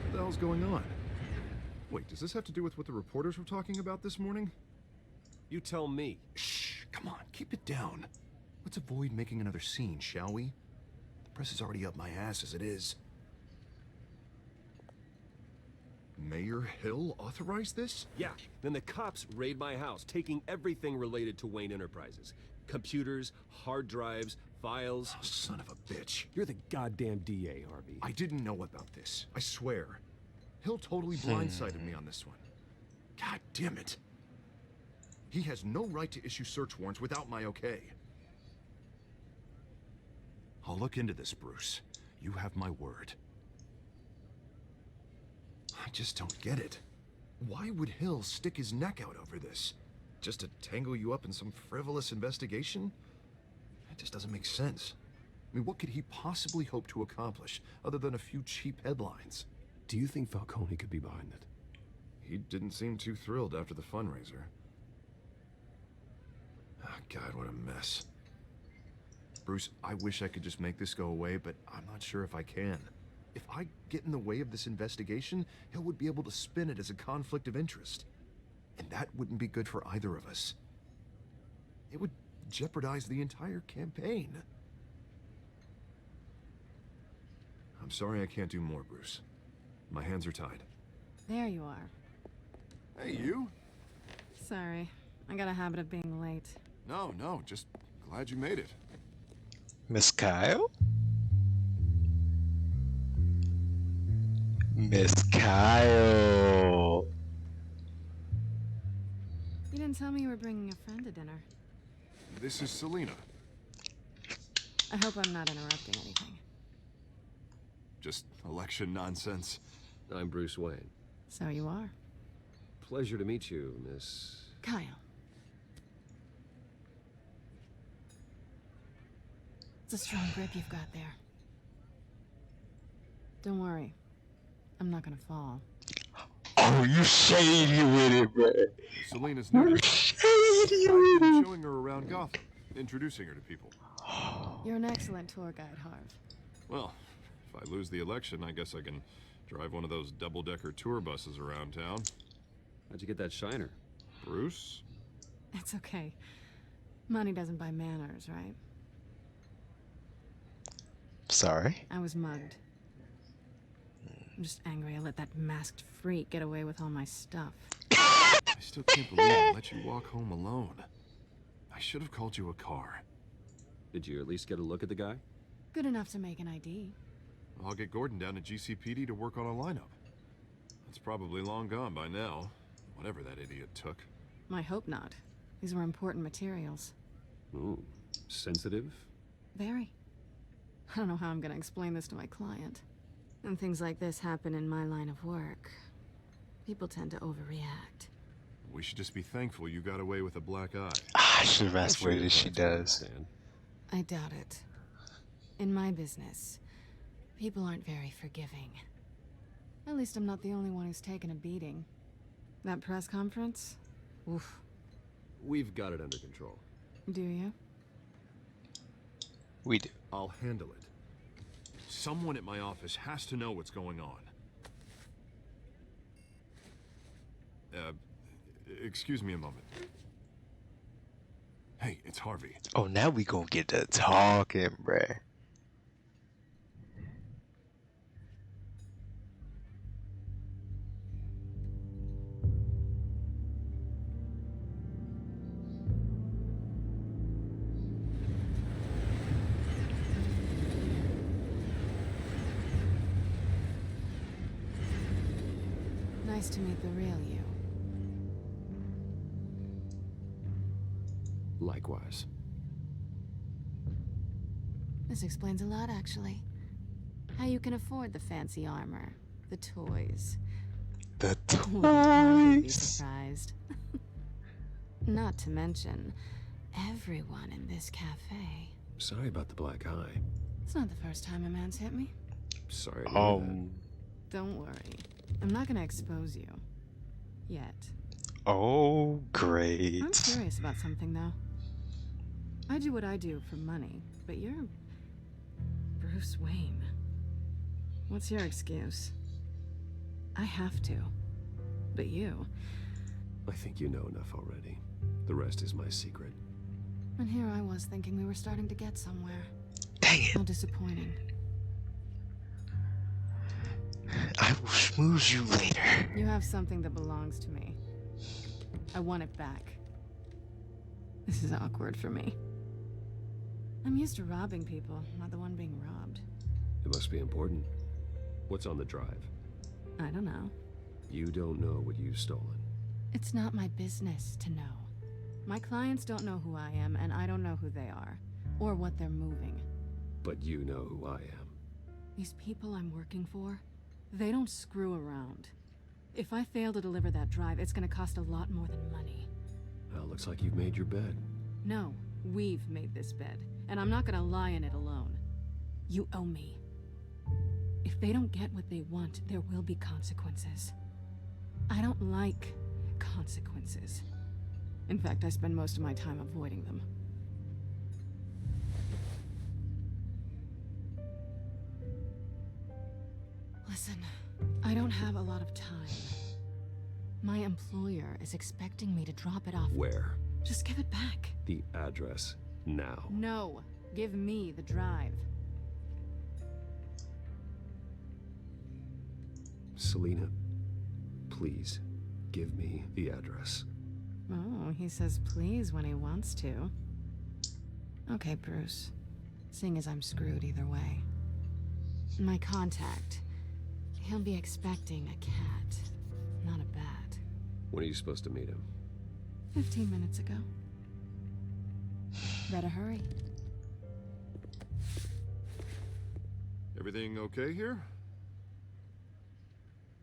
What the hell's going on? Wait, does this have to do with what the reporters were talking about this morning?
You tell me.
Shh, come on, keep it down. Let's avoid making another scene, shall we? The press is already up my ass as it is. Mayor Hill authorized this?
Yeah, then the cops raid my house, taking everything related to Wayne Enterprises. Computers, hard drives, files.
Oh, son of a bitch.
You're the goddamn DA, Harvey.
I didn't know about this, I swear. Hill totally blindsided me on this one. God damn it. He has no right to issue search warrants without my okay. I'll look into this, Bruce. You have my word. I just don't get it. Why would Hill stick his neck out over this? Just to tangle you up in some frivolous investigation? That just doesn't make sense. I mean, what could he possibly hope to accomplish other than a few cheap headlines?
Do you think Falcone could be behind it?
He didn't seem too thrilled after the fundraiser. Oh, God, what a mess. Bruce, I wish I could just make this go away, but I'm not sure if I can. If I get in the way of this investigation, Hill would be able to spin it as a conflict of interest. And that wouldn't be good for either of us. It would jeopardize the entire campaign. I'm sorry I can't do more, Bruce. My hands are tied.
There you are.
Hey, you?
Sorry. I got a habit of being late.
No, just glad you made it.
Miss Kyle? Miss Kyle.
You didn't tell me you were bringing a friend to dinner.
This is Selina.
I hope I'm not interrupting anything.
Just election nonsense.
I'm Bruce Wayne.
So you are.
Pleasure to meet you, Miss...
Kyle. It's a strong grip you've got there. Don't worry. I'm not gonna fall.
Oh, you shady with it, bro.
Selina's new.
You shady
I've
with
been
it.
showing her around Gotham, introducing her to people.
You're an excellent tour guide, Harv.
Well, if I lose the election, I guess I can drive one of those double-decker tour buses around town.
How'd you get that shiner?
Bruce?
It's okay. Money doesn't buy manners, right?
Sorry.
I was mugged. I'm just angry I let that masked freak get away with all my stuff.
I still can't believe I let you walk home alone. I should have called you a car.
Did you at least get a look at the guy?
Good enough to make an ID.
I'll get Gordon down to GCPD to work on a lineup. It's probably long gone by now, whatever that idiot took.
I hope not. These were important materials.
Ooh, sensitive?
Very. I don't know how I'm gonna explain this to my client. When things like this happen in my line of work, people tend to overreact.
We should just be thankful you got away with a black eye.
I should have
I'm
asked
sure
what
your
it is she
clients will
does.
understand.
I doubt it. In my business, people aren't very forgiving. At least I'm not the only one who's taken a beating. That press conference? Oof.
We've got it under control.
Do you?
We do.
I'll handle it. Someone at my office has to know what's going on. Excuse me a moment. Hey, it's Harvey.
Oh, now we gonna get to talking, bruh.
Nice to meet the real you.
Likewise.
This explains a lot, actually. How you can afford the fancy armor, the toys.
The
Wouldn't hardly be
toys.
surprised. Not to mention, everyone in this cafe.
Sorry about the black eye.
It's not the first time a man's hit me.
Sorry to hear that.
Don't worry. I'm not gonna expose you. Yet.
Oh, great.
I'm curious about something, though. I do what I do for money, but you're Bruce Wayne. What's your excuse? I have to. But you...
I think you know enough already. The rest is my secret.
And here I was thinking we were starting to get somewhere.
Dang it.
How disappointing.
I will schmooze you later.
You have something that belongs to me. I want it back. This is awkward for me. I'm used to robbing people, not the one being robbed.
It must be important. What's on the drive?
I don't know.
You don't know what you've stolen.
It's not my business to know. My clients don't know who I am, and I don't know who they are, or what they're moving.
But you know who I am.
These people I'm working for, they don't screw around. If I fail to deliver that drive, it's gonna cost a lot more than money.
Well, looks like you've made your bed.
No, we've made this bed, and I'm not gonna lie in it alone. You owe me. If they don't get what they want, there will be consequences. I don't like consequences. In fact, I spend most of my time avoiding them. Listen, I don't have a lot of time. My employer is expecting me to drop it off.
Where?
Just give it back.
The address, now.
No, give me the drive.
Selina, please, give me the address.
Oh, he says please when he wants to. Okay, Bruce. Seeing as I'm screwed either way. My contact. He'll be expecting a cat, not a bat.
When are you supposed to meet him?
15 minutes ago. Better hurry.
Everything okay here?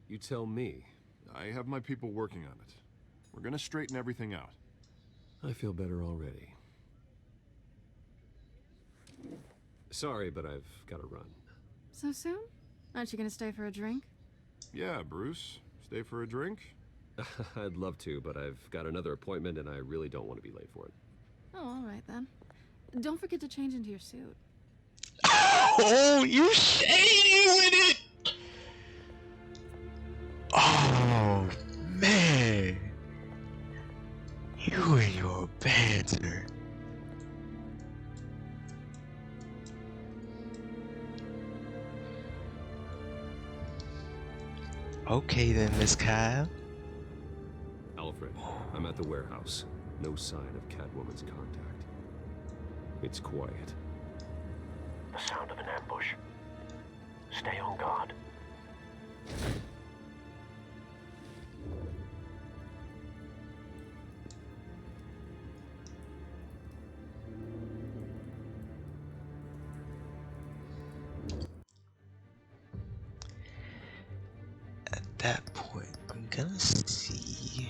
You tell me.
I have my people working on it. We're gonna straighten everything out.
I feel better already. Sorry, but I've got to run.
So soon? Aren't you gonna stay for a drink?
Yeah, Bruce. Stay for a drink?
I'd love to, but I've got another appointment and I really don't want to be late for it.
Oh, all right then. Don't forget to change into your suit.
Oh, you shady with it! Oh, man. You and your banter. Okay then, Miss Kyle.
Alfred, I'm at the warehouse. No sign of Catwoman's contact. It's quiet.
The sound of an ambush. Stay on guard.
At that point, I'm gonna see.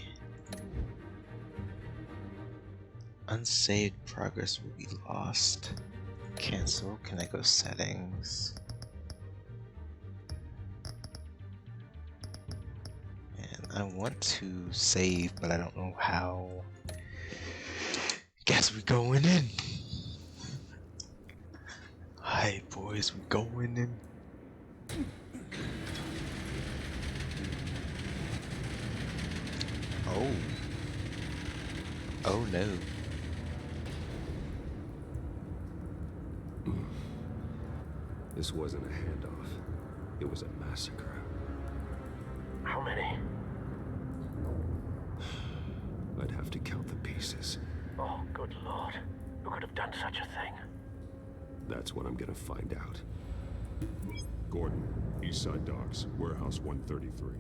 Unsaved progress will be lost. Cancel. Can I go settings? And I want to save, but I don't know how. Guess we going in. Hi boys, we going in. Oh. Oh no.
This wasn't a handoff. It was a massacre.
How many?
I'd have to count the pieces.
Oh, good lord. Who could have done such a thing?
That's what I'm gonna find out.
Gordon, Eastside Docks, Warehouse 133.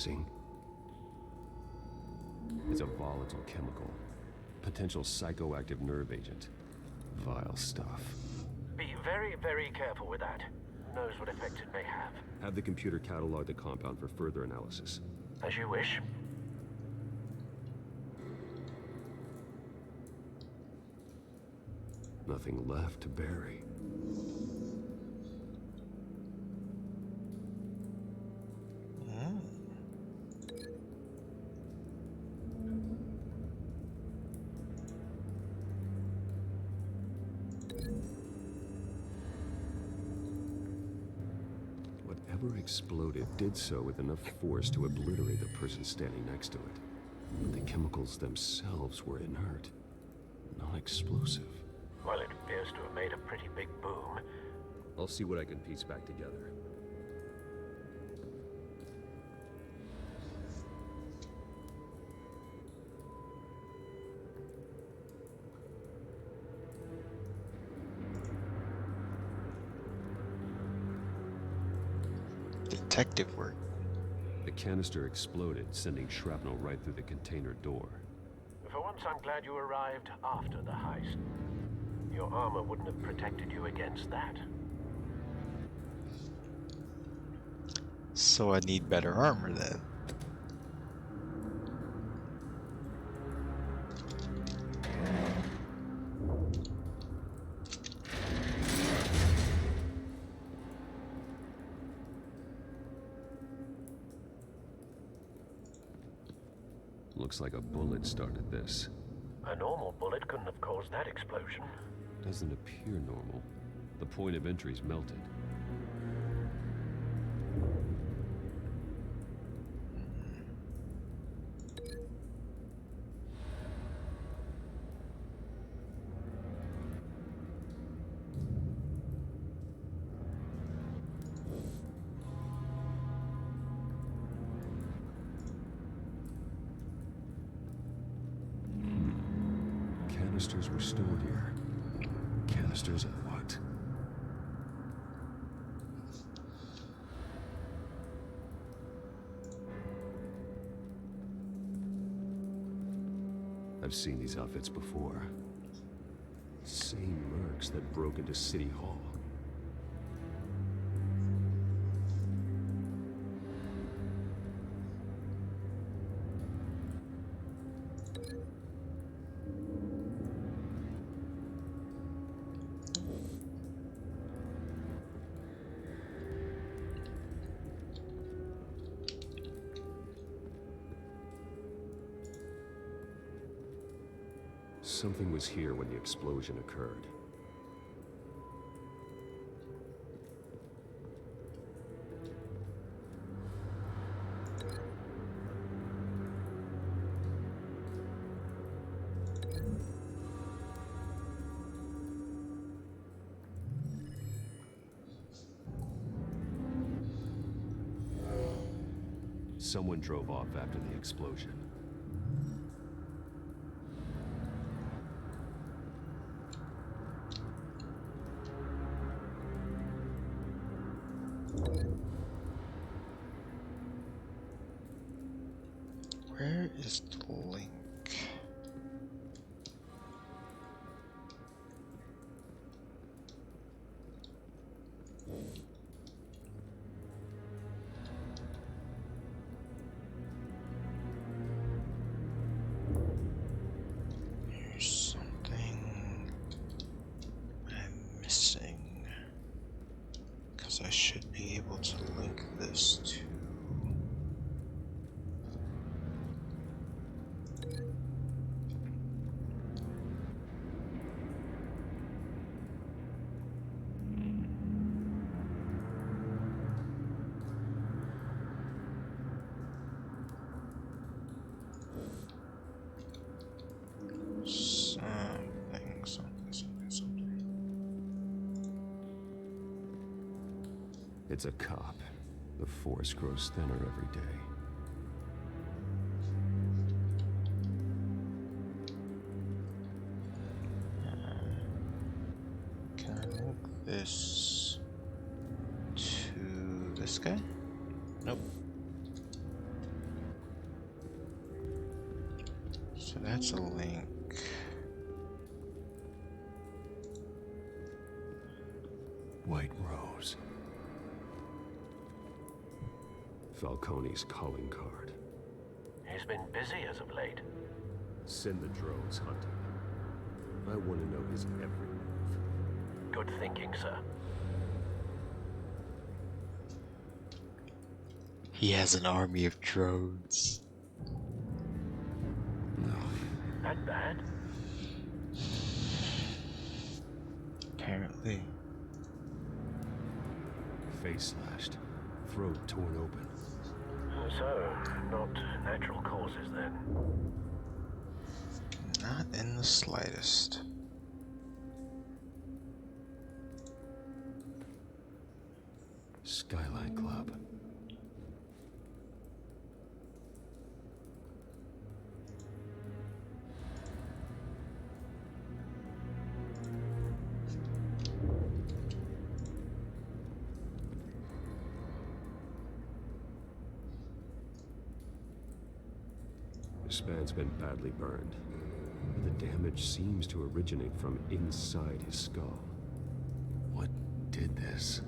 using. It's a volatile chemical. Potential psychoactive nerve agent. Vile stuff.
Be very, very careful with that. Who knows what effect it may have.
Have the computer catalog the compound for further analysis.
As you wish.
Nothing left to bury. Whatever exploded did so with enough force to obliterate the person standing next to it. But the chemicals themselves were inert, non-explosive.
Well, it appears to have made a pretty big boom.
I'll see what I can piece back together.
Detective work.
The canister exploded, sending shrapnel right through the container door.
For once, I'm glad you arrived after the heist. Your armor wouldn't have protected you against that.
So I need better armor then.
Looks like a bullet started this.
A normal bullet couldn't have caused that explosion.
Doesn't appear normal. The point of entry's melted. Canisters were stored here. Canisters of what? I've seen these outfits before. Same mercs that broke into City Hall. Something was here when the explosion occurred. Someone drove off after the explosion.
Where is the link? There's something I'm missing, because I should be able to link this to something.
It's a cop. The force grows thinner every day.
Can I link this to this guy? Nope. So that's a link.
White Rose. Falcone's calling card.
He's been busy as of late.
Send the drones hunting. I want to know his every move.
Good thinking, sir.
He has an army of drones.
That bad?
Apparently.
Face slashed. Throat torn open.
So, not natural causes then?
Not in the slightest.
Skyline Club. This man's been badly burned. But the damage seems to originate from inside his skull. What did this?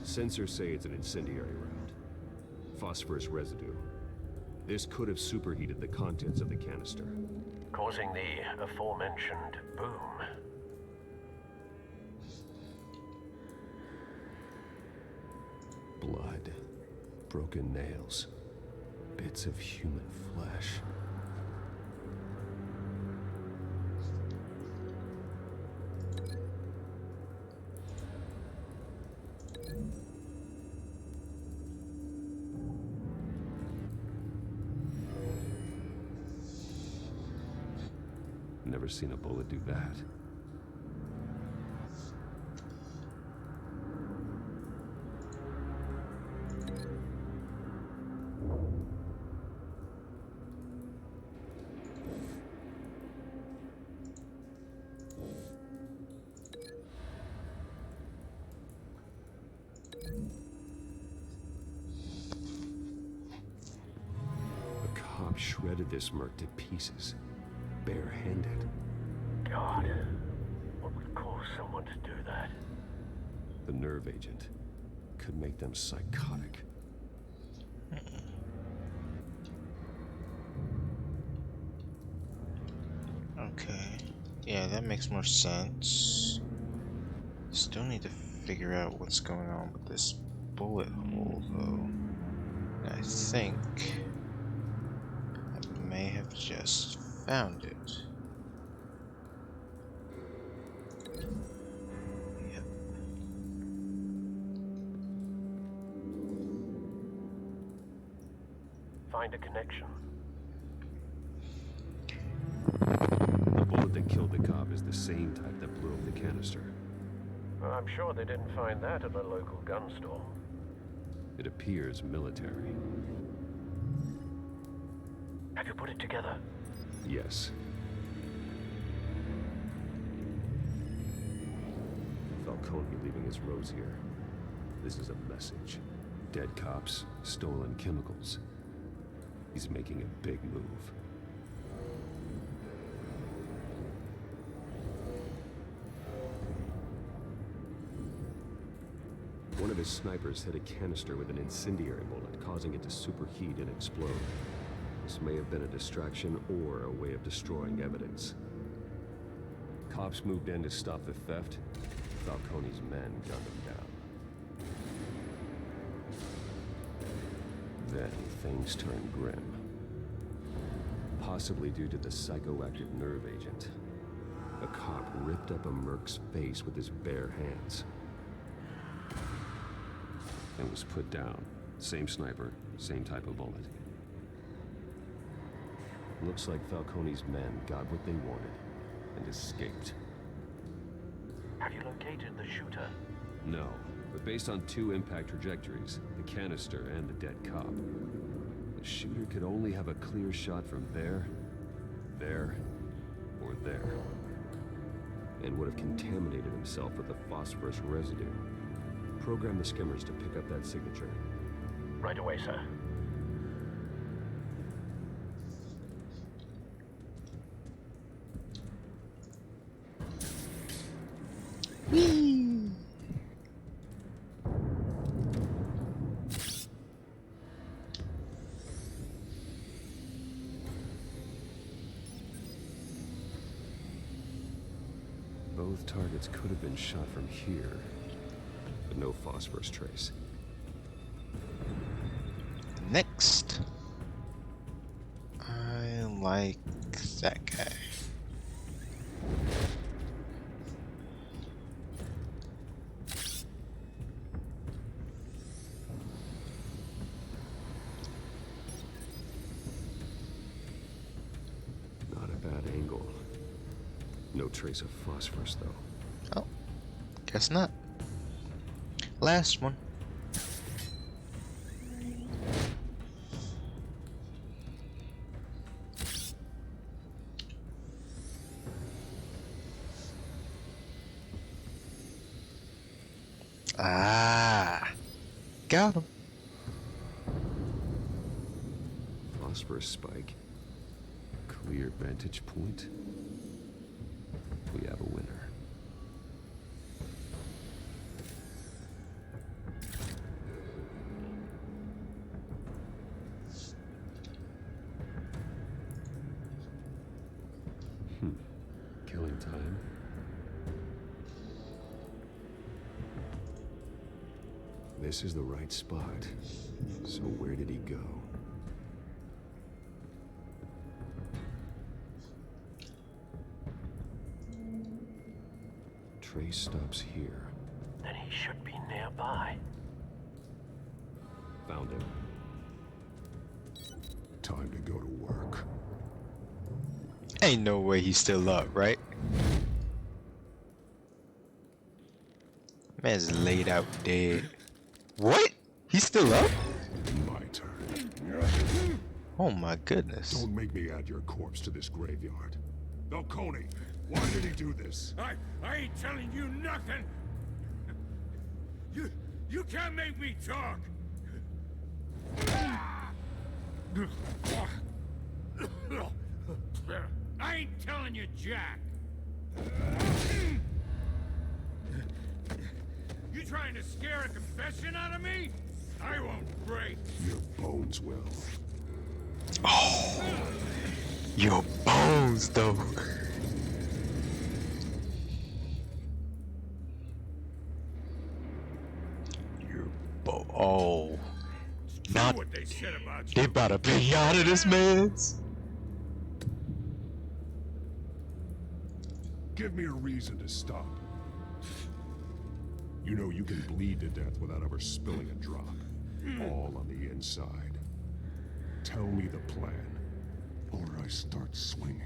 Sensors say it's an incendiary round. Phosphorus residue. This could have superheated the contents of the canister.
Causing the aforementioned boom.
Blood. Broken nails. Bits of human flesh. Never seen a bullet do that. A cop shredded this merc to pieces. Barehanded.
God, what would cause someone to do that?
The nerve agent could make them psychotic.
Okay. Yeah, that makes more sense. Still need to figure out what's going on with this bullet hole, though. I think I may have just found it. Yep.
Find a connection.
The bullet that killed the cop is the same type that blew up the canister.
Well, I'm sure they didn't find that at a local gun store.
It appears military.
Have you put it together?
Yes. Falcone leaving his rose here. This is a message. Dead cops, stolen chemicals. He's making a big move. One of his snipers hit a canister with an incendiary bullet, causing it to superheat and explode. This may have been a distraction or a way of destroying evidence. Cops moved in to stop the theft. Falcone's men gunned him down. Then things turned grim. Possibly due to the psychoactive nerve agent. A cop ripped up a merc's face with his bare hands.
and was put down. Same sniper, same type of bullet. Looks like Falcone's men got what they wanted and escaped.
Have you located the shooter?
No, but based on 2 impact trajectories, the canister and the dead cop, the shooter could only have a clear shot from there, or there, and would have contaminated himself with the phosphorus residue. Program the skimmers to pick up that signature.
Right away, sir.
Whee!
Both targets could have been shot from here, but no phosphorus trace.
Next. I like that guy.
Not a bad angle. No trace of phosphorus, though.
Oh, guess not. Last one. Ah, got him.
Phosphorus spike. Clear vantage point. We have a winner. Killing time. This is the right spot. So where did he go? Trace stops here.
Then he should be nearby.
Found him.
Time to go to work.
Ain't no way he's still up, right? Man's laid out dead. What? He's still up?
My turn.
Oh my goodness.
Don't make me add your corpse to this graveyard. Falcone, why did he do this?
I ain't telling you nothing. You can't make me talk. I ain't telling you, Jack. You trying to scare a confession out of me? I won't break.
Your bones will.
Oh, your bones, though. Oh, not
what they said about you.
They about to pay out of this man's.
Give me a reason to stop. You know you can bleed to death without ever spilling a drop. All on the inside. Tell me the plan, or I start swinging.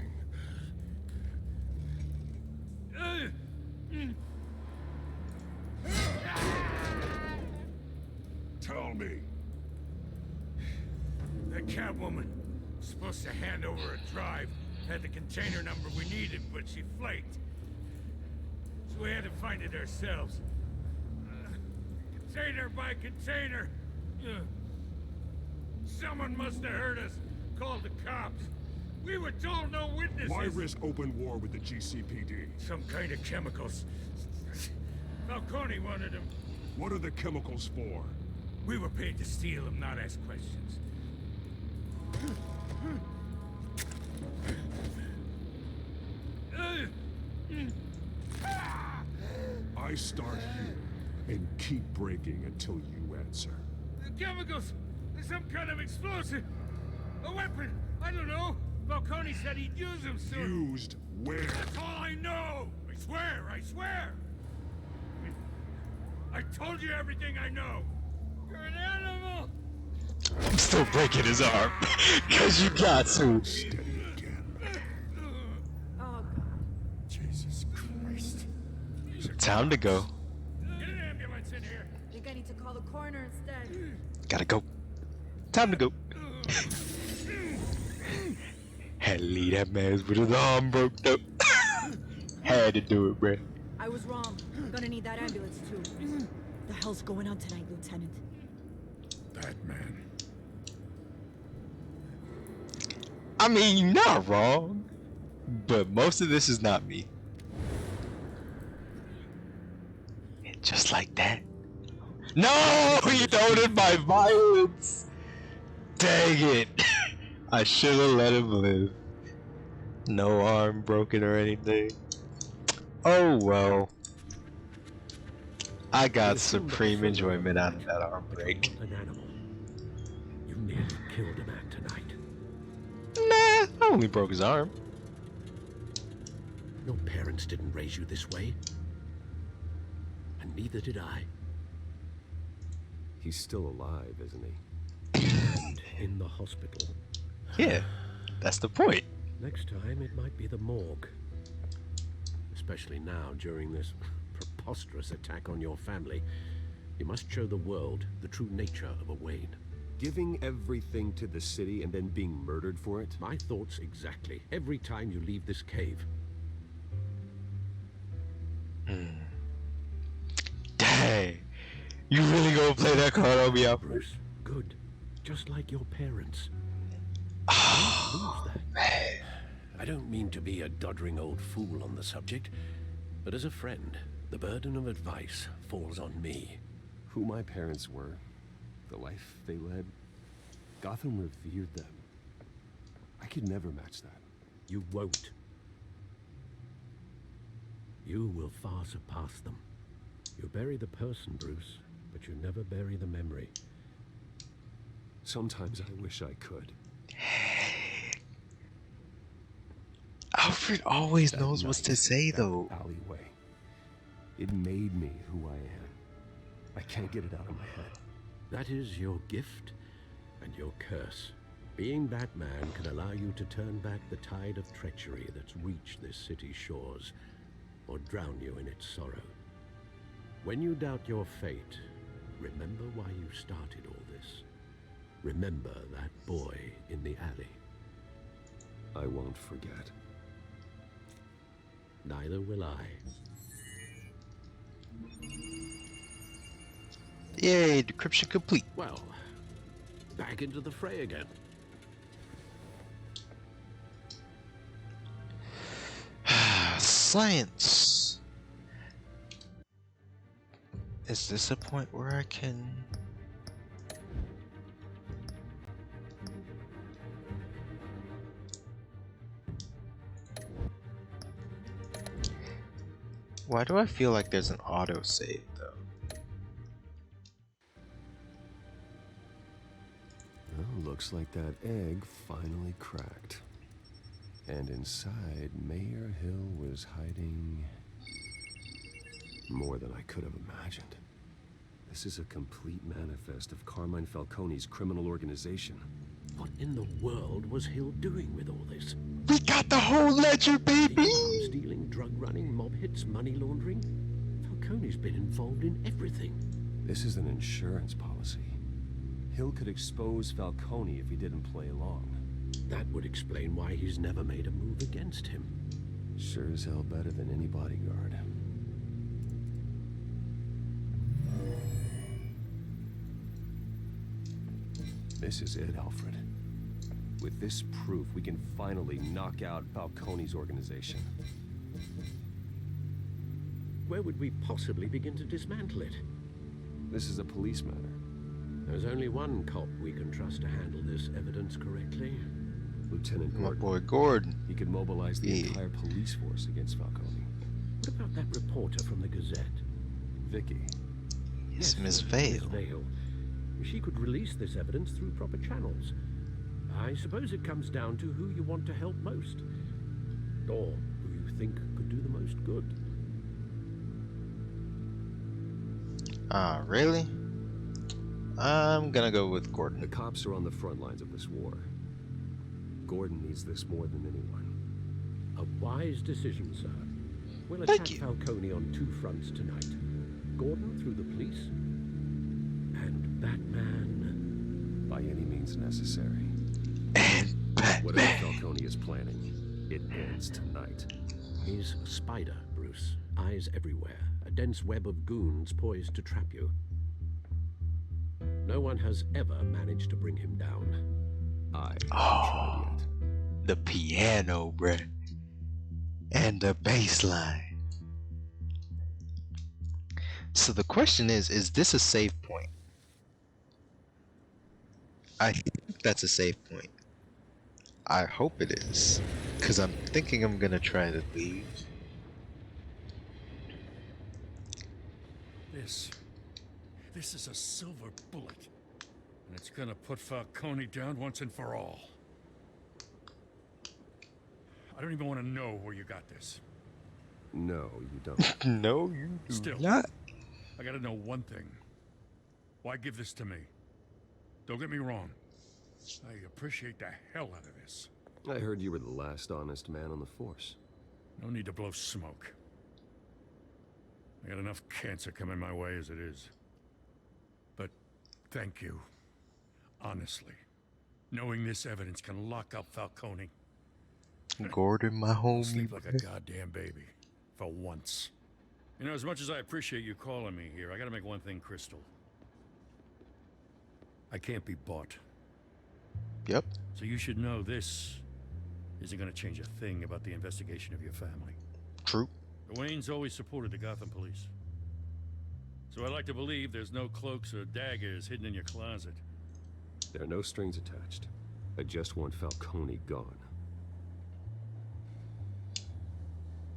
Tell me.
That Catwoman was supposed to hand over a drive, had the container number we needed, but she flaked. So we had to find it ourselves. Container by container. Someone must have heard us, called the cops. We were told no witnesses.
Why risk open war with the GCPD?
Some kind of chemicals. Falcone wanted them.
What are the chemicals for?
We were paid to steal them, not ask questions.
I start here and keep breaking until you answer.
The chemicals! Some kind of explosive! A weapon! I don't know! Falcone said he'd use them soon.
Used where?
That's all I know! I swear! I swear! I told you everything I know!
I'm still breaking his arm. Cause you got to.
Steady again.
Oh,
Jesus Christ.
Time to go.
Get an ambulance in here.
I think I need to call the coroner instead.
Gotta go. Time to go. Had to leave that man with his arm broke up. Had to do it, bruh.
I was wrong. I'm gonna need that ambulance too. The hell's going on tonight, Lieutenant?
Batman.
I mean, you're not wrong. But most of this is not me. And just like that. No! You doubted my violence! Dang it! I should have let him live. No arm broken or anything. Oh well. I got supreme enjoyment out of that arm break.
An animal. You nearly killed a man tonight.
Nah, I only broke his arm.
Your parents didn't raise you this way. And neither did I.
He's still alive, isn't he?
And in the hospital.
Yeah, that's the point.
Next time it might be the morgue. Especially now, during this preposterous attack on your family. You must show the world the true nature of a Wayne.
Giving everything to the city and then being murdered for it?
My thoughts exactly. Every time you leave this cave.
Dang. You really gonna play that card on me, Alfred?
Bruce, good. Just like your parents.
Oh,
Lose that.
man.
I don't mean to be a doddering old fool on the subject, but as a friend, the burden of advice falls on me.
Who my parents were, the life they led, Gotham revered them. I could never match that.
You won't. You will far surpass them. You bury the person, Bruce, but you never bury the memory.
Sometimes I wish I could.
Alfred always
That
knows what
night,
to say,
that
though.
Alleyway. It made me who I am. I can't get it out of my head.
That is your gift and your curse. Being Batman can allow you to turn back the tide of treachery that's reached this city's shores, or drown you in its sorrow. When you doubt your fate, remember why you started all this. Remember that boy in the alley.
I won't forget.
Neither will I.
Yay, decryption complete.
Well, back into the fray again.
Science. Is this a point where I can... Why do I feel like there's an autosave though?
Well, looks like that egg finally cracked. And inside, Mayor Hill was hiding more than I could have imagined. This is a complete manifest of Carmine Falcone's criminal organization.
What in the world was Hill doing with all this?
We got the whole ledger, baby!
Arms stealing, drug running, mob hits, money laundering. Falcone's been involved in everything.
This is an insurance policy. Hill could expose Falcone if he didn't play along.
That would explain why he's never made a move against him.
Sure as hell better than any bodyguard. This is it, Alfred. With this proof, we can finally knock out Falcone's organization.
Where would we possibly begin to dismantle it?
This is a police matter.
There's only one cop we can trust to handle this evidence correctly.
Lieutenant
My
Gordon.
boy Gordon.
He could mobilize the entire police force against Falcone.
What about that reporter from the Gazette?
Vicky.
Yes, Miss
Miss
Vale.
Vale. She could release this evidence through proper channels. I suppose it comes down to who you want to help most. Or who you think could do the most good.
Ah, really? I'm gonna go with Gordon.
The cops are on the front lines of this war. Gordon needs this more than anyone.
A wise decision, sir. We'll
Thank
attack
you.
Falcone on 2 fronts tonight. Gordon through the police, and Batman...
By any means necessary.
And Batman.
Whatever Falcone is planning, it ends tonight.
He's a spider, Bruce. Eyes everywhere. A dense web of goons poised to trap you. No one has ever managed to bring him down.
I haven't tried yet.
The piano, bruh. And the bass line. So the question is this a save point? I think that's a save point. I hope it is. Because I'm thinking I'm gonna try to leave.
This is a silver bullet. And it's gonna put Falcone down once and for all. I don't even want to know where you got this.
No, you don't.
No, you do
Still,
not.
I gotta know one thing. Why give this to me? Don't get me wrong. I appreciate the hell out of this.
I heard you were the last honest man on the force.
No need to blow smoke. I got enough cancer coming my way as it is. But thank you. Honestly. Knowing this evidence can lock up Falcone.
Gordon, my homie.
Sleep like a goddamn baby. For once. You know, as much as I appreciate you calling me here, I gotta make one thing crystal. I can't be bought.
Yep.
So you should know this isn't gonna change a thing about the investigation of your family.
True.
The Waynes always supported the Gotham police. So I like to believe there's no cloaks or daggers hidden in your closet.
There are no strings attached. I just want Falcone gone.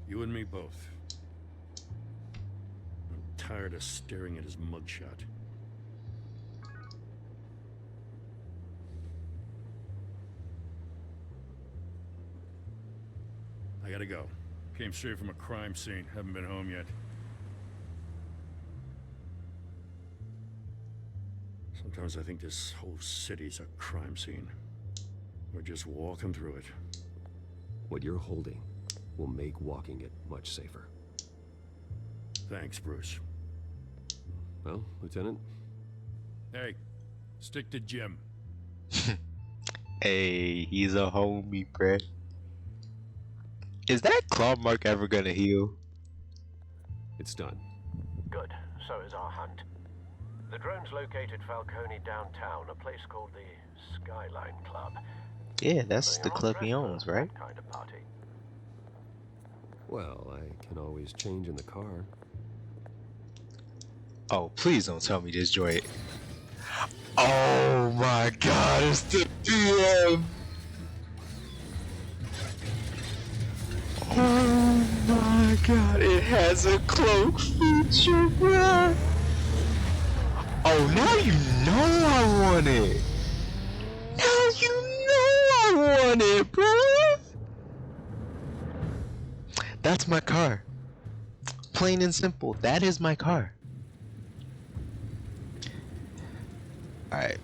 You and me both. I'm tired of staring at his mugshot. I gotta go. Came straight from a crime scene. Haven't been home yet. Sometimes I think this whole city's a crime scene. We're just walking through it.
What you're holding will make walking it much safer.
Thanks, Bruce.
Well, Lieutenant?
Hey, stick to Jim.
Hey, he's a homie, bruh. Is that claw mark ever gonna heal?
It's done.
Good. So is our hunt. The drones located Falcone downtown, a place called the Skyline Club.
Yeah, that's
So
the
you're not
club
dressed
he
for
owns, right?
that kind of party.
Well, I can always change in the car.
Oh, please don't tell me this joint. Oh my god, it's the PM! Oh my god, it has a cloak feature, bruh! Oh, now you know I want it! Now you know I want it, bruh! That's my car. Plain and simple, that is my car. Alright.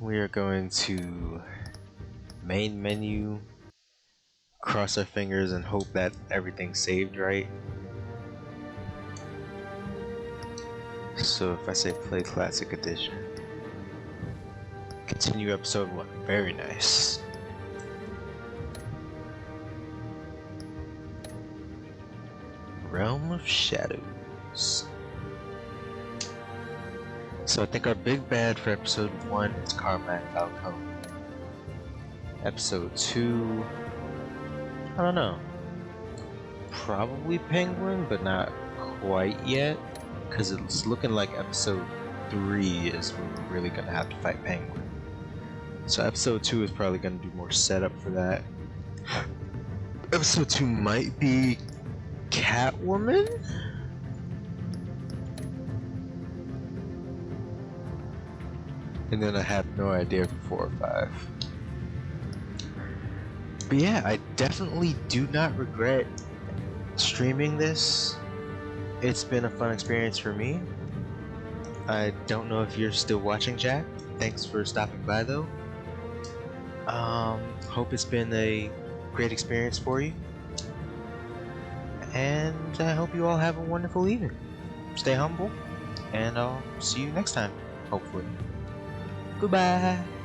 We are going to main menu, cross our fingers and hope that everything's saved right. So if I say play classic edition, continue episode 1, very nice. Realm of Shadows. So I think our big bad for episode 1 is Carmine Falcone. Episode 2, I don't know. Probably Penguin, but not quite yet. Because it's looking like episode 3 is when we're really gonna have to fight Penguin. So episode 2 is probably gonna do more setup for that. Episode 2 might be Catwoman? And then I have no idea for 4 or 5. But yeah, I definitely do not regret streaming this. It's been a fun experience for me. I don't know if you're still watching, Jack. Thanks for stopping by, though. Hope it's been a great experience for you. And I hope you all have a wonderful evening. Stay humble, and I'll see you next time, hopefully. Goodbye.